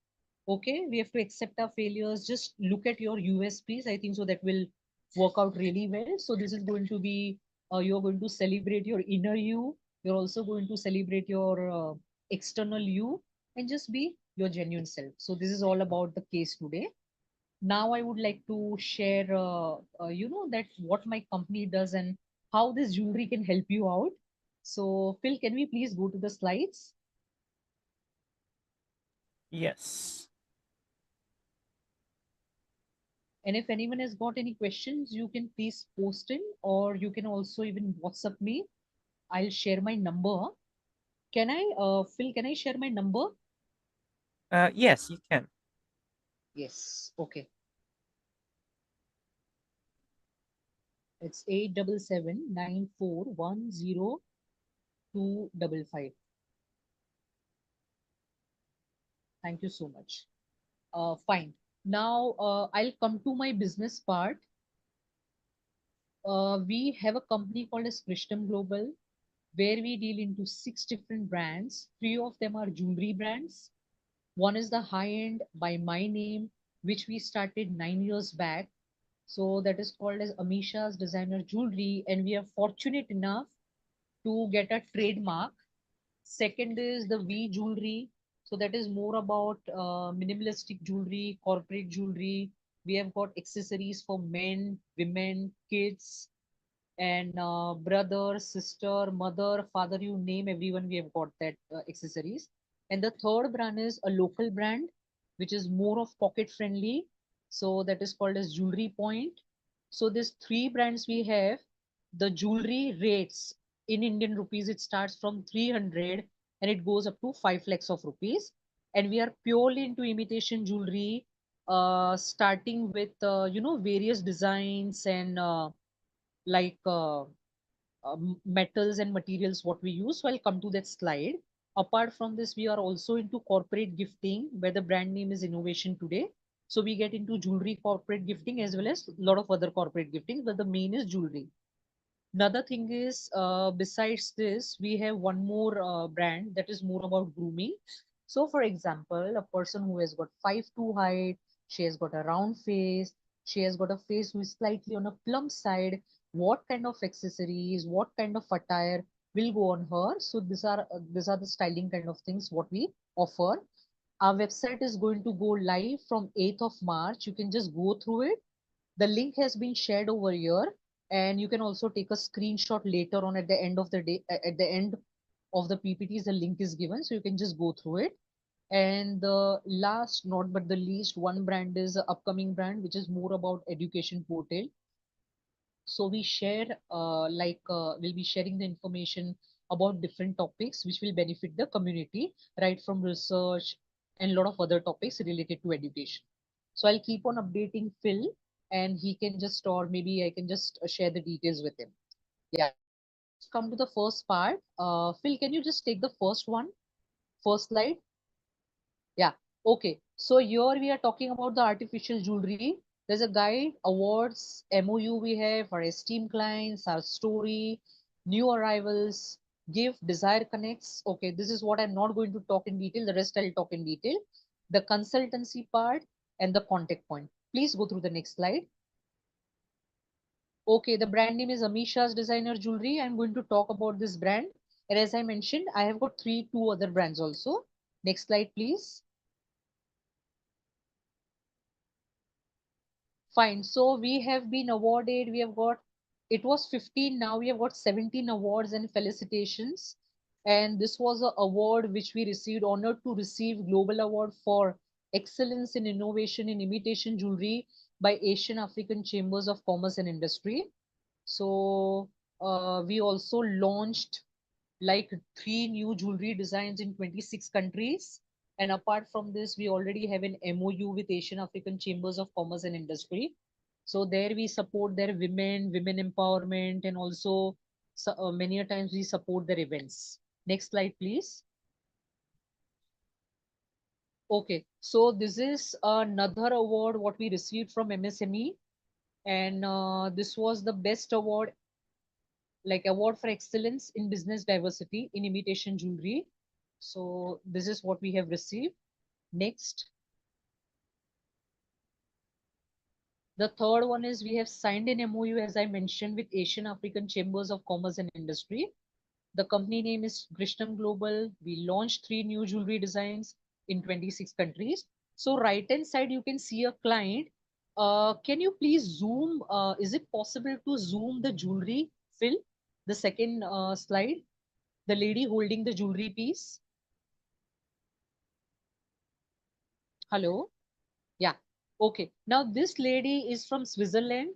Okay, we have to accept our failures. Just look at your USPs, I think, so that will work out really well. So this is going to be, you're going to celebrate your inner you. You're also going to celebrate your external you, and just be your genuine self. So this is all about the case today. Now I would like to share that what my company does and how this jewelry can help you out. So Phil, can we please go to the slides? Yes. And if anyone has got any questions, you can please post in, or you can also even WhatsApp me. I'll share my number. Can I, Phil, can I share my number? Yes, you can. Yes. Okay. It's 8779410255. Thank you so much. Fine. Now I'll come to my business part. We have a company called as Krishnan Global, where we deal into 6 different brands. 3 of them are jewelry brands. One is the high end by my name, which we started 9 years back. So that is called as Amisha's Designer Jewelry, and we are fortunate enough to get a trademark. Second is the V jewelry. So that is more about minimalistic jewelry, corporate jewelry. We have got accessories for men, women, kids, and brother, sister, mother, father, you name everyone, we have got that accessories. And the third brand is a local brand, which is more of pocket friendly. So that is called as Jewelry Point. So these 3 brands we have. The jewelry rates in Indian rupees, it starts from 300 and it goes up to 5 lakhs of rupees. And we are purely into imitation jewelry, starting with various designs and like metals and materials what we use. So I'll come to that slide. Apart from this, we are also into corporate gifting, where the brand name is Innovation Today. So we get into jewelry corporate gifting as well as a lot of other corporate gifting, but the main is jewelry. Another thing is, besides this, we have one more brand that is more about grooming. So, for example, a person who has got 5'2" height, she has got a round face, she has got a face who is slightly on a plump side. What kind of accessories, what kind of attire will go on her? So these are the styling kind of things what we offer. Our website is going to go live from 8th of March. You can just go through it. The link has been shared over here, and you can also take a screenshot later on at the end of the day. At the end of the PPTs, the link is given, so you can just go through it. And the last, not but the least, one brand is an upcoming brand, which is more about education portal. So we share, we'll be sharing the information about different topics which will benefit the community, right from research and a lot of other topics related to education. So I'll keep on updating Phil, and he can just, or maybe I can just share the details with him. Yeah. Let's come to the first part. Phil, can you just take the first one, first slide? Yeah. Okay. So here we are talking about the artificial jewelry. There's a guide, awards, MOU we have, our esteemed clients, our story, new arrivals, give, desire connects. Okay, this is what I'm not going to talk in detail. The rest I'll talk in detail. The consultancy part and the contact point. Please go through the next slide. Okay, the brand name is Amisha's Designer Jewelry. I'm going to talk about this brand. And as I mentioned, I have got two other brands also. Next slide, please. Fine. So we have been awarded, we have got, it was 15, now we have got 17 awards and felicitations. And this was an award which we received, honored to receive global award for excellence in innovation in imitation jewelry by Asian African Chambers of Commerce and Industry. So we also launched like three new jewelry designs in 26 countries. And apart from this, we already have an MOU with Asian African Chambers of Commerce and Industry. So there we support their women empowerment, and also many a times we support their events. Next slide, please. Okay, so this is another award what we received from MSME, and this was the best award, like award for excellence in business diversity in imitation jewelry. So this is what we have received. Next, the third one is we have signed an MOU, as I mentioned, with Asian African Chambers of Commerce and Industry. The company name is Krishnam Global. We launched three new jewelry designs in 26 countries. So right hand side, you can see a client. Can you please zoom? Is it possible to zoom the jewelry, Phil? The second slide, the lady holding the jewelry piece. Hello? Yeah. Okay. Now this lady is from Switzerland.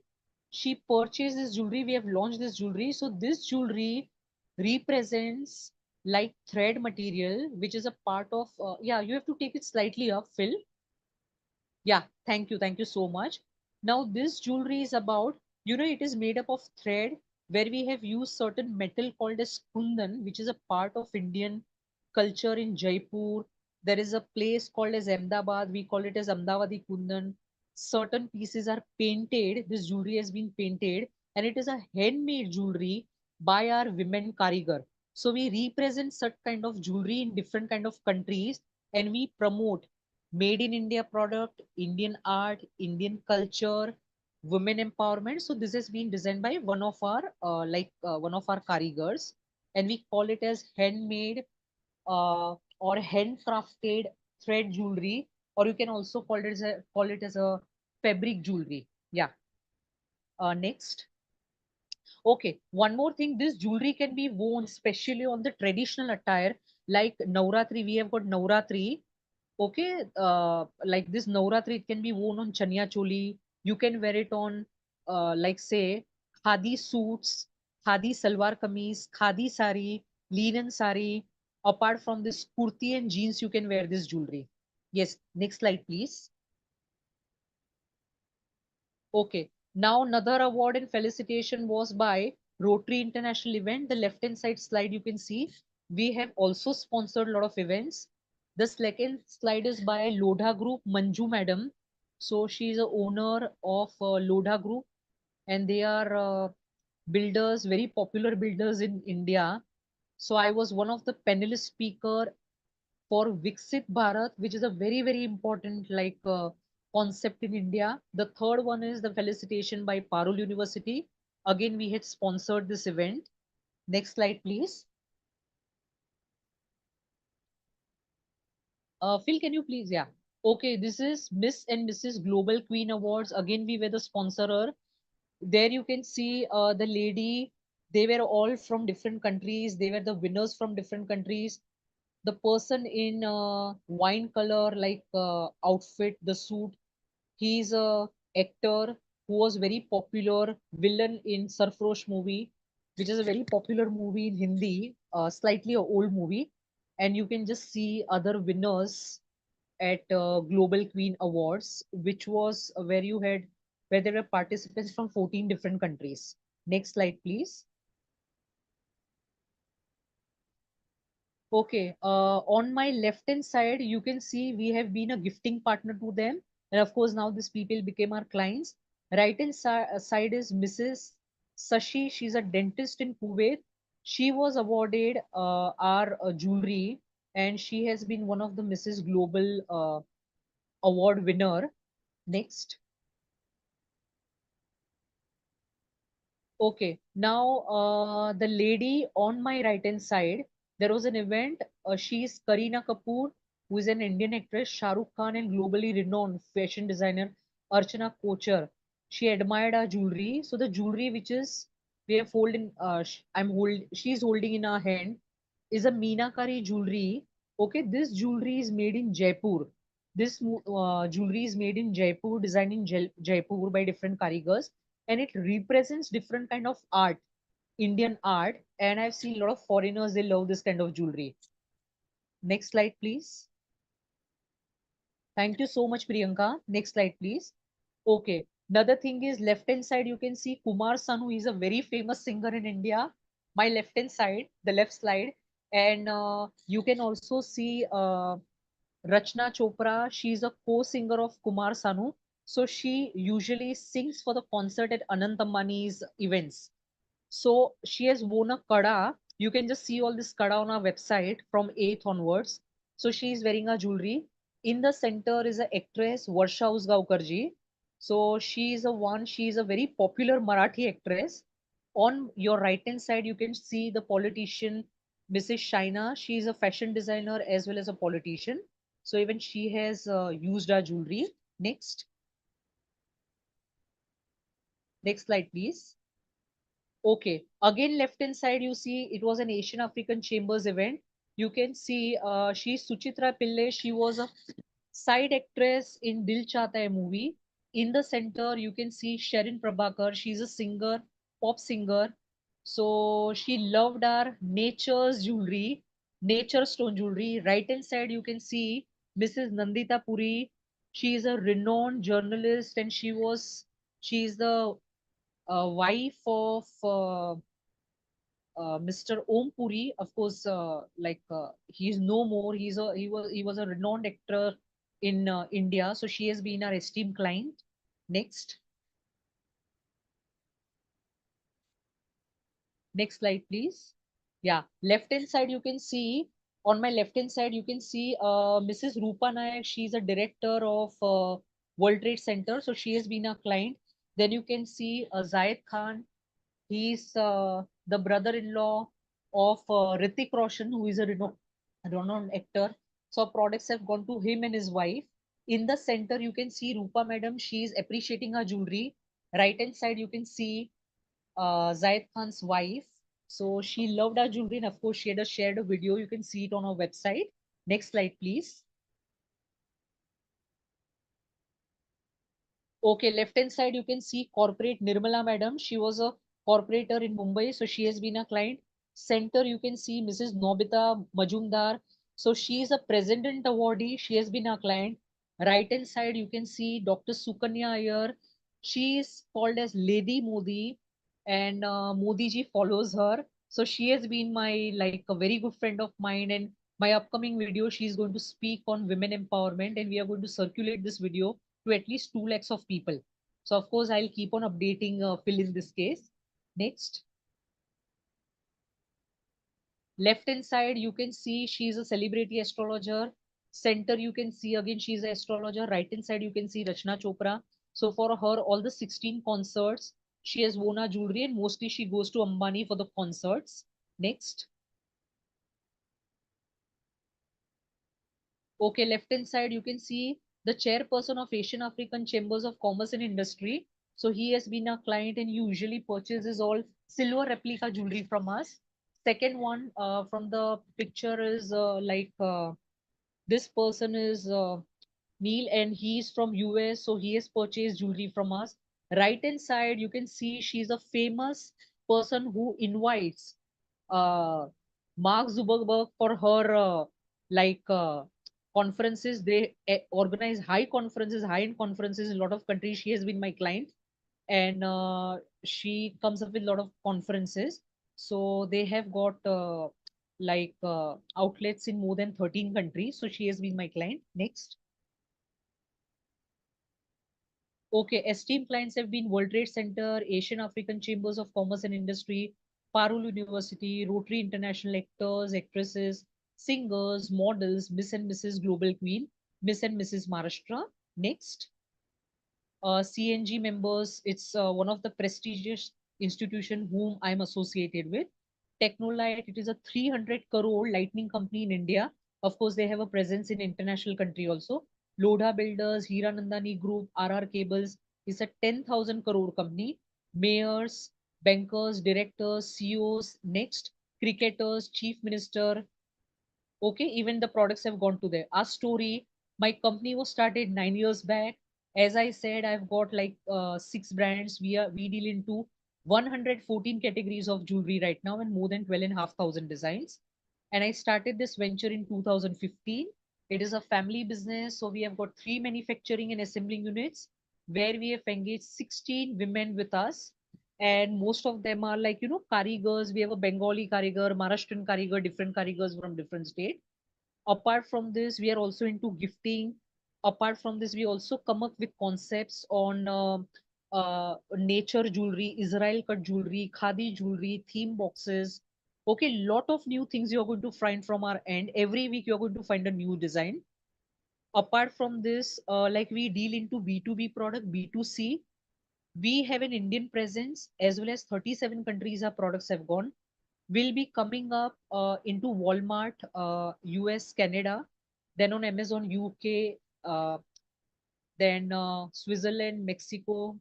She purchased this jewelry. We have launched this jewelry. So this jewelry represents like thread material, which is a part of, yeah, you have to take it slightly up, Phil. Yeah, thank you. Thank you so much. Now, this jewelry is about, it is made up of thread where we have used certain metal called as kundan, which is a part of Indian culture in Jaipur. There is a place called as Ahmedabad. We call it as Ahmedabadi kundan. Certain pieces are painted. This jewelry has been painted, and it is a handmade jewelry by our women karigar. So we represent such kind of jewelry in different kind of countries, and we promote made in India product, Indian art, Indian culture, women empowerment. So this has been designed by one of our one of our karigars, and we call it as handmade or handcrafted thread jewelry, or you can also call it as a fabric jewelry. Yeah. Next. Okay, one more thing, this jewelry can be worn especially on the traditional attire like Navratri. We have got Navratri. Okay, like this Navratri, it can be worn on chaniya choli. You can wear it on, like say, khadi suits, khadi salwar kameez, khadi sari, linen sari. Apart from this kurti and jeans, you can wear this jewelry. Yes, next slide, please. Okay. Now another award and felicitation was by Rotary International event. The left hand side slide you can see. We have also sponsored a lot of events. The second slide is by Lodha Group, Manju Madam. So she is a owner of Lodha Group, and they are builders, very popular builders in India. So I was one of the panelist speaker for Viksit Bharat, which is a very, very important concept in India. The third one is the felicitation by Parul University. Again, we had sponsored this event. Next slide, please. Phil, can you please? Yeah. Okay, this is Miss and Mrs. Global Queen Awards. Again, we were the sponsorer. There you can see the lady. They were all from different countries. They were the winners from different countries. The person in wine color outfit, the suit, he's a actor who was very popular villain in Sarfrosh movie, which is a very popular movie in Hindi, slightly a old movie. And you can just see other winners at Global Queen Awards, which was where there were participants from 14 different countries. Next slide, please. Okay, on my left hand side, you can see we have been a gifting partner to them. And of course, now these people became our clients. Right hand side is Mrs. Sashi. She's a dentist in Kuwait. She was awarded our jewelry, and she has been one of the Mrs. Global award winner. Next. Okay, now the lady on my right hand side, there was an event. She's Kareena Kapoor, who is an Indian actress, Shah Rukh Khan, and globally renowned fashion designer Archana Kochar. She admired our jewelry. So the jewelry which is we have hold in, she's holding in her hand. is a Meenakari jewelry. Okay, this jewelry is made in Jaipur. This jewelry is made in Jaipur, designed in Jaipur by different karigars, and it represents different kind of art, Indian art. And I've seen a lot of foreigners, they love this kind of jewelry. Next slide, please. Thank you so much, Priyanka. Next slide, please. Okay. Another thing is left hand side, you can see Kumar Sanu is a very famous singer in India. My left hand side, the left slide. And you can also see Rachna Chopra. She's a co-singer of Kumar Sanu. So she usually sings for the concert at Anant Ambani's events. So she has worn a kada. You can just see all this kada on our website from 8th onwards. So she is wearing a jewelry. In the center is an actress, Varsha Usgaokarji. So she is she is a very popular Marathi actress. On your right hand side, you can see the politician, Mrs. Shaina. She is a fashion designer as well as a politician. So even she has used our jewelry. Next. Next slide, please. Okay, again, left hand side, you see it was an Asian African Chambers event. You can see she's Suchitra Pillai. She was a side actress in Dil Chahta Hai movie. In the center, you can see Sharon Prabhakar. She's a singer, pop singer. So she loved our nature's jewelry, nature stone jewelry. Right hand side, you can see Mrs. Nandita Puri. She is a renowned journalist, and she is the wife of Mr. Om Puri. Of course, he is no more. He was a renowned actor in India. So she has been our esteemed client. Next, next slide, please. Yeah, left hand side you can see, on my left hand side you can see Mrs. Rupa Nayak. She's a director of World Trade Center. So she has been a client. Then you can see Zayed Khan. He's the brother-in-law of Hrithik Roshan, who is a renowned actor. So products have gone to him and his wife. In the center, you can see Rupa Madam. She is appreciating her jewelry. Right hand side, you can see Zaid Khan's wife. So she loved her jewelry, and of course, she had shared a video. You can see it on our website. Next slide, please. Okay, left hand side, you can see corporate Nirmala Madam. She was a corporator in Mumbai, so she has been a client. Center, you can see Mrs. Nobita Majumdar. So she is a president awardee. She has been a client. Right hand side, you can see Dr. Sukanya Iyer. She is called as Lady Modi, and Modi ji follows her. So she has been my like a very good friend of mine. And my upcoming video, she is going to speak on women empowerment, and we are going to circulate this video to at least 2 lakhs of people. So of course, I'll keep on updating Phil in this case. Next. Left hand side, you can see she's a celebrity astrologer. Center, you can see again, she's an astrologer. Right hand side, you can see Rachna Chopra. So for her, all the 16 concerts, she has worn her jewelry, and mostly she goes to Ambani for the concerts. Next. Okay, left hand side, you can see the chairperson of Asian African Chambers of Commerce and Industry. So he has been a client and usually purchases all silver replica jewelry from us. Second one from the picture is this person is Neil, and he's from US, so he has purchased jewelry from us. Right hand side, you can see she's a famous person who invites uh, Mark Zuckerberg for her like conferences. They organize high conferences, high-end conferences in a lot of countries. She has been my client, and she comes up with a lot of conferences. So they have got outlets in more than 13 countries. So she has been my client. Next. Okay, esteemed clients have been World Trade Center, Asian African Chambers of Commerce and Industry, Parul University, Rotary International actors, actresses, singers, models, Miss and Mrs. Global Queen, Miss and Mrs. Maharashtra. Next, CNG members, it's one of the prestigious institution whom I'm associated with. Technolite, it is a 300 crore lightning company in India. Of course, they have a presence in international country also. Lodha Builders, Hiranandani Group, RR Cables is a 10,000 crore company. Mayors, bankers, directors, CEOs. Next, cricketers, chief minister. Okay, even the products have gone to there. Our story, my company was started 9 years back. As I said, I've got like 6 brands. We deal into 114 categories of jewelry right now and more than 12,500 designs. And I started this venture in 2015. It is a family business, so we have got 3 manufacturing and assembling units where we have engaged 16 women with us, and most of them are like karigars. We have a Bengali karigar, Maharashtrian karigar, different karigars from different state. Apart from this, we are also into gifting. Apart from this, we also come up with concepts on nature jewelry, Israel cut jewelry, khadi jewelry, theme boxes. Okay, lot of new things you're going to find from our end. Every week you're going to find a new design. Apart from this, like we deal into B2B product, B2C. We have an Indian presence as well as 37 countries our products have gone. Will be coming up into Walmart, US, Canada, then on Amazon, UK, then Switzerland, Mexico.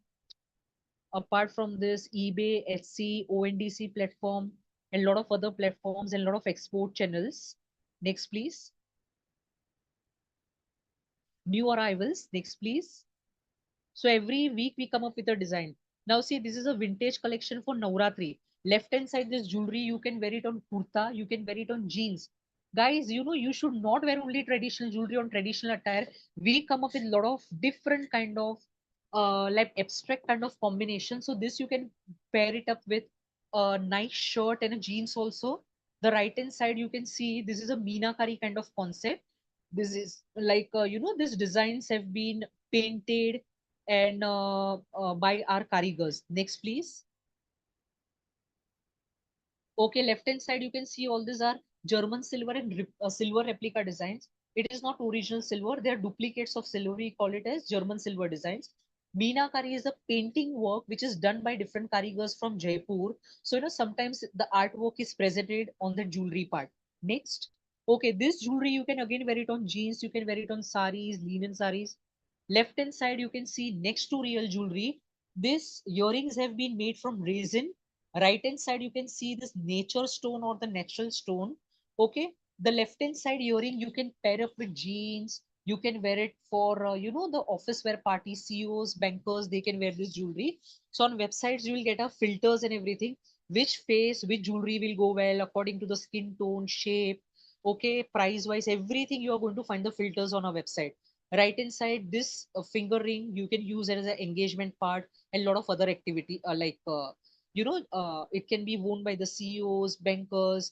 Apart from this, eBay, Etsy, ONDC platform, and a lot of other platforms and a lot of export channels. Next, please. New arrivals. Next, please. So every week we come up with a design. Now see, this is a vintage collection for Navratri. Left hand side, this jewelry, you can wear it on kurta, you can wear it on jeans. Guys, you should not wear only traditional jewelry on traditional attire. We come up with a lot of different kind of like abstract kind of combination. So this you can pair it up with a nice shirt and a jeans also. The right hand side, you can see this is a Meenakari kind of concept. This is like, these designs have been painted and by our karigars. Next, please. Okay, left hand side, you can see all these are German silver and silver replica designs. It is not original silver. They are duplicates of silver. We call it as German silver designs. Meenakari is a painting work which is done by different karigars from Jaipur. So, sometimes the artwork is presented on the jewelry part. Next. Okay, this jewelry, you can again wear it on jeans. You can wear it on saris, linen saris. Left hand side, you can see next to real jewelry. These earrings have been made from resin. Right hand side, you can see this nature stone or the natural stone. Okay, the left hand side earring you can pair up with jeans. You can wear it for the office wear party, CEOs, bankers, they can wear this jewelry. So on websites you will get our filters and everything, which face which jewelry will go well according to the skin tone, shape. Okay, price wise, everything you are going to find the filters on our website. Right inside this finger ring you can use it as an engagement part and a lot of other activity it can be worn by the CEOs, bankers,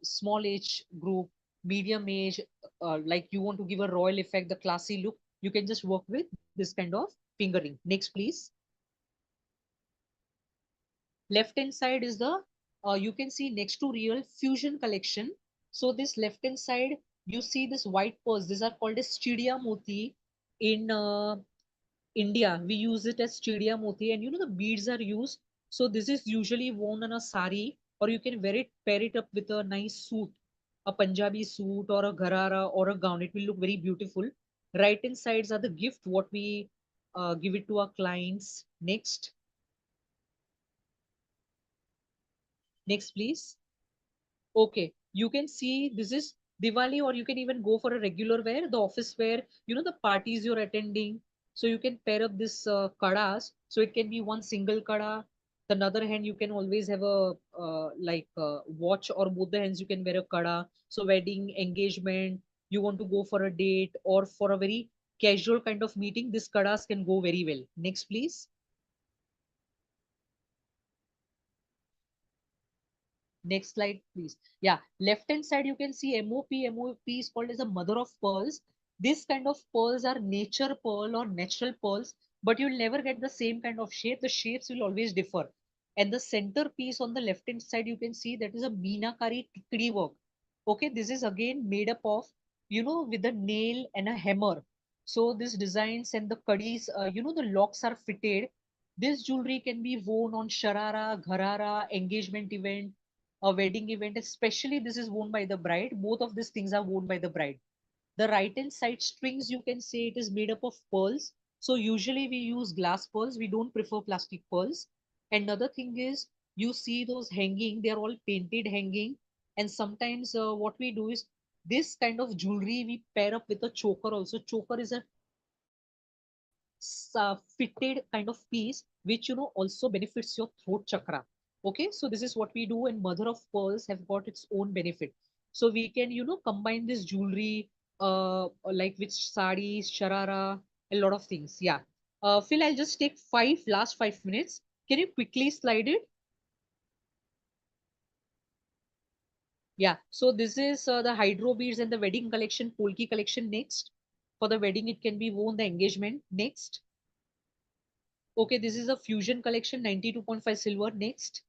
small age group, medium age, like you want to give a royal effect, the classy look, you can just work with this kind of fingering. Next, please. Left hand side is the, you can see next to real fusion collection. So this left hand side, you see this white pearls. These are called as Chidiya Moti in India. We use it as chidiya moti, and the beads are used. So this is usually worn on a sari, or you can wear it, pair it up with a nice suit, a Punjabi suit or a gharara or a gown. It will look very beautiful. Right hand sides are the gift what we give it to our clients. Next, please. Okay, you can see this is Diwali, or you can even go for a regular wear, the office wear, the parties you're attending. So you can pair up this kadas. So it can be one single kada. The other hand, you can always have a watch, or both the hands you can wear a kada. So wedding, engagement, you want to go for a date or for a very casual kind of meeting, this kadas can go very well. Next, please. Next slide, please. Yeah, left hand side, you can see MOP. MOP is called as a mother of pearls. This kind of pearls are nature pearl or natural pearls, but you'll never get the same kind of shape. The shapes will always differ. And the center piece on the left hand side, you can see that is a Meenakari tikri work. Okay, this is again made up of, with a nail and a hammer. So these designs and the kadis, the locks are fitted. This jewelry can be worn on sharara, gharara, engagement event, a wedding event. Especially this is worn by the bride. Both of these things are worn by the bride. The right hand side strings, you can say it is made up of pearls. So usually we use glass pearls. We don't prefer plastic pearls. Another thing is you see those hanging, they are all painted hanging. And sometimes what we do is this kind of jewelry we pair up with a choker also. Choker is a fitted kind of piece which also benefits your throat chakra. Okay, so this is what we do, and mother of pearls have got its own benefit. So we can combine this jewelry like with saris, sharara, a lot of things. Yeah. Phil, I'll just take last 5 minutes. Can you quickly slide it? Yeah, so this is the hydro beads and the wedding collection, polki collection. Next, for the wedding it can be worn, the engagement. Next. Okay, this is a fusion collection, 92.5 silver. Next.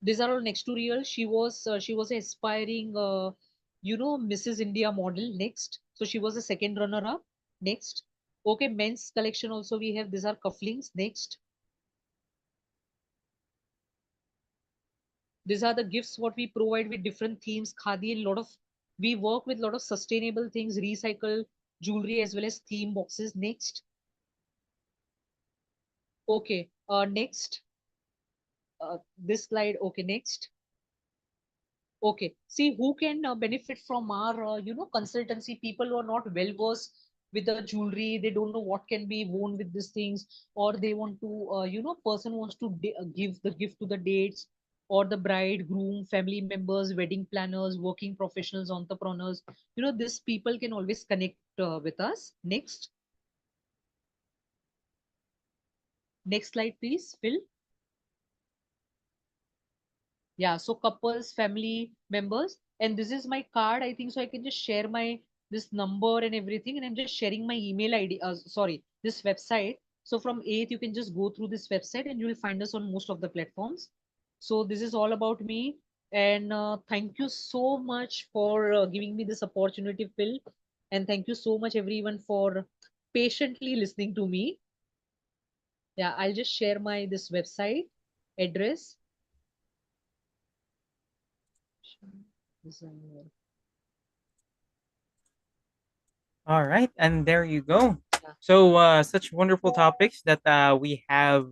These are all next to real. She was an aspiring Mrs. India model. Next. So she was a second runner up. Next. Okay, men's collection also we have. These are cufflinks. Next. These are the gifts what we provide with different themes. Khadi, a lot of we work with a lot of sustainable things, recycle jewelry as well as theme boxes. Next. Okay. Next. This slide. Okay. Next. Okay. See who can benefit from our, consultancy. People who are not well versed with the jewelry, they don't know what can be worn with these things, or they want to, person wants to give the gift to the dates, or the bride, groom, family members, wedding planners, working professionals, entrepreneurs. These people can always connect with us. Next, next slide, please, Phil. Yeah, so couples, family members, and this is my card. I think so. I can just share my this number and everything, and I'm just sharing my email ID. Sorry, this website. So from 8th, you can just go through this website, and you will find us on most of the platforms. So this is all about me, and thank you so much for giving me this opportunity, Phil, and thank you so much everyone for patiently listening to me. Yeah, I'll just share my this website address. Designer. All right, and there you go. Yeah. So, such wonderful topics that we have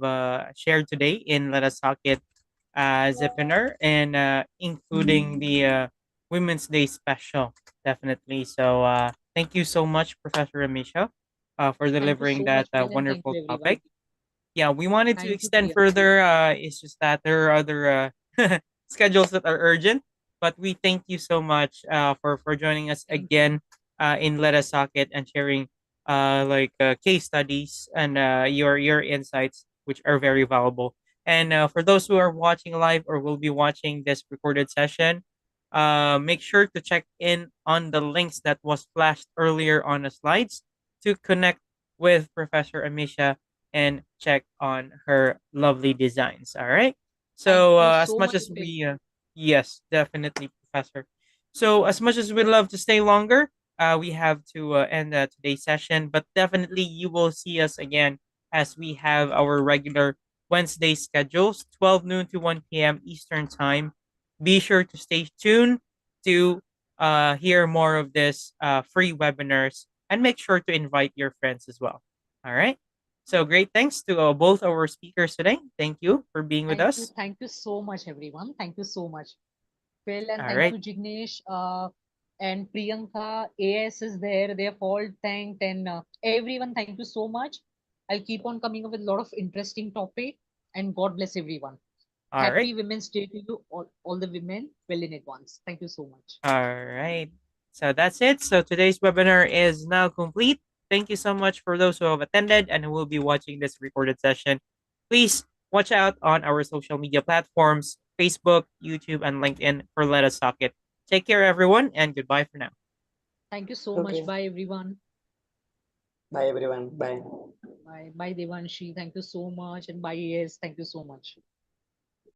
shared today in Let Us Talk It Zipinar, and including the Women's Day special, definitely. So, thank you so much, Professor Amisha, for Thank you delivering so that much, Phil, and thank wonderful you, everyone. topic. Yeah, we wanted to Thank you, extend Priyanka. further. It's just that there are other schedules that are urgent, but we thank you so much for joining us Thank you. again in Let Us Socket and sharing case studies and your insights, which are very valuable. And for those who are watching live or will be watching this recorded session, make sure to check in on the links that was flashed earlier on the slides to connect with Professor Amisha and check on her lovely designs. All right. Thank So you as so much much, as Phil. yes, definitely, Professor. So as much as we'd love to stay longer, we have to end today's session. But definitely, you will see us again as we have our regular Wednesday schedules, 12 noon to 1 p.m. Eastern time. Be sure to stay tuned to hear more of this free webinars, and make sure to invite your friends as well. All right. So great thanks to both our speakers today. Thank you for being with Thank you. us. Thank you so much, everyone. Thank you so much, Phil, and All thank right. you, Jignesh, and Priyanka. AS is there. They have all thanked, and everyone, thank you so much. I'll keep on coming up with a lot of interesting topic, and God bless everyone. All right. Happy Women's Day to you, all the women, well in advance. Thank you so much. All right. So that's it. So today's webinar is now complete. Thank you so much for those who have attended and who will be watching this recorded session. Please watch out on our social media platforms, Facebook, YouTube, and LinkedIn for Let Us Talk It. Take care, everyone, and goodbye for now. Thank you so much. Okay. Bye, everyone. Bye everyone. Bye. Bye, Devanshi. Thank you so much. And bye, yes. Thank you so much.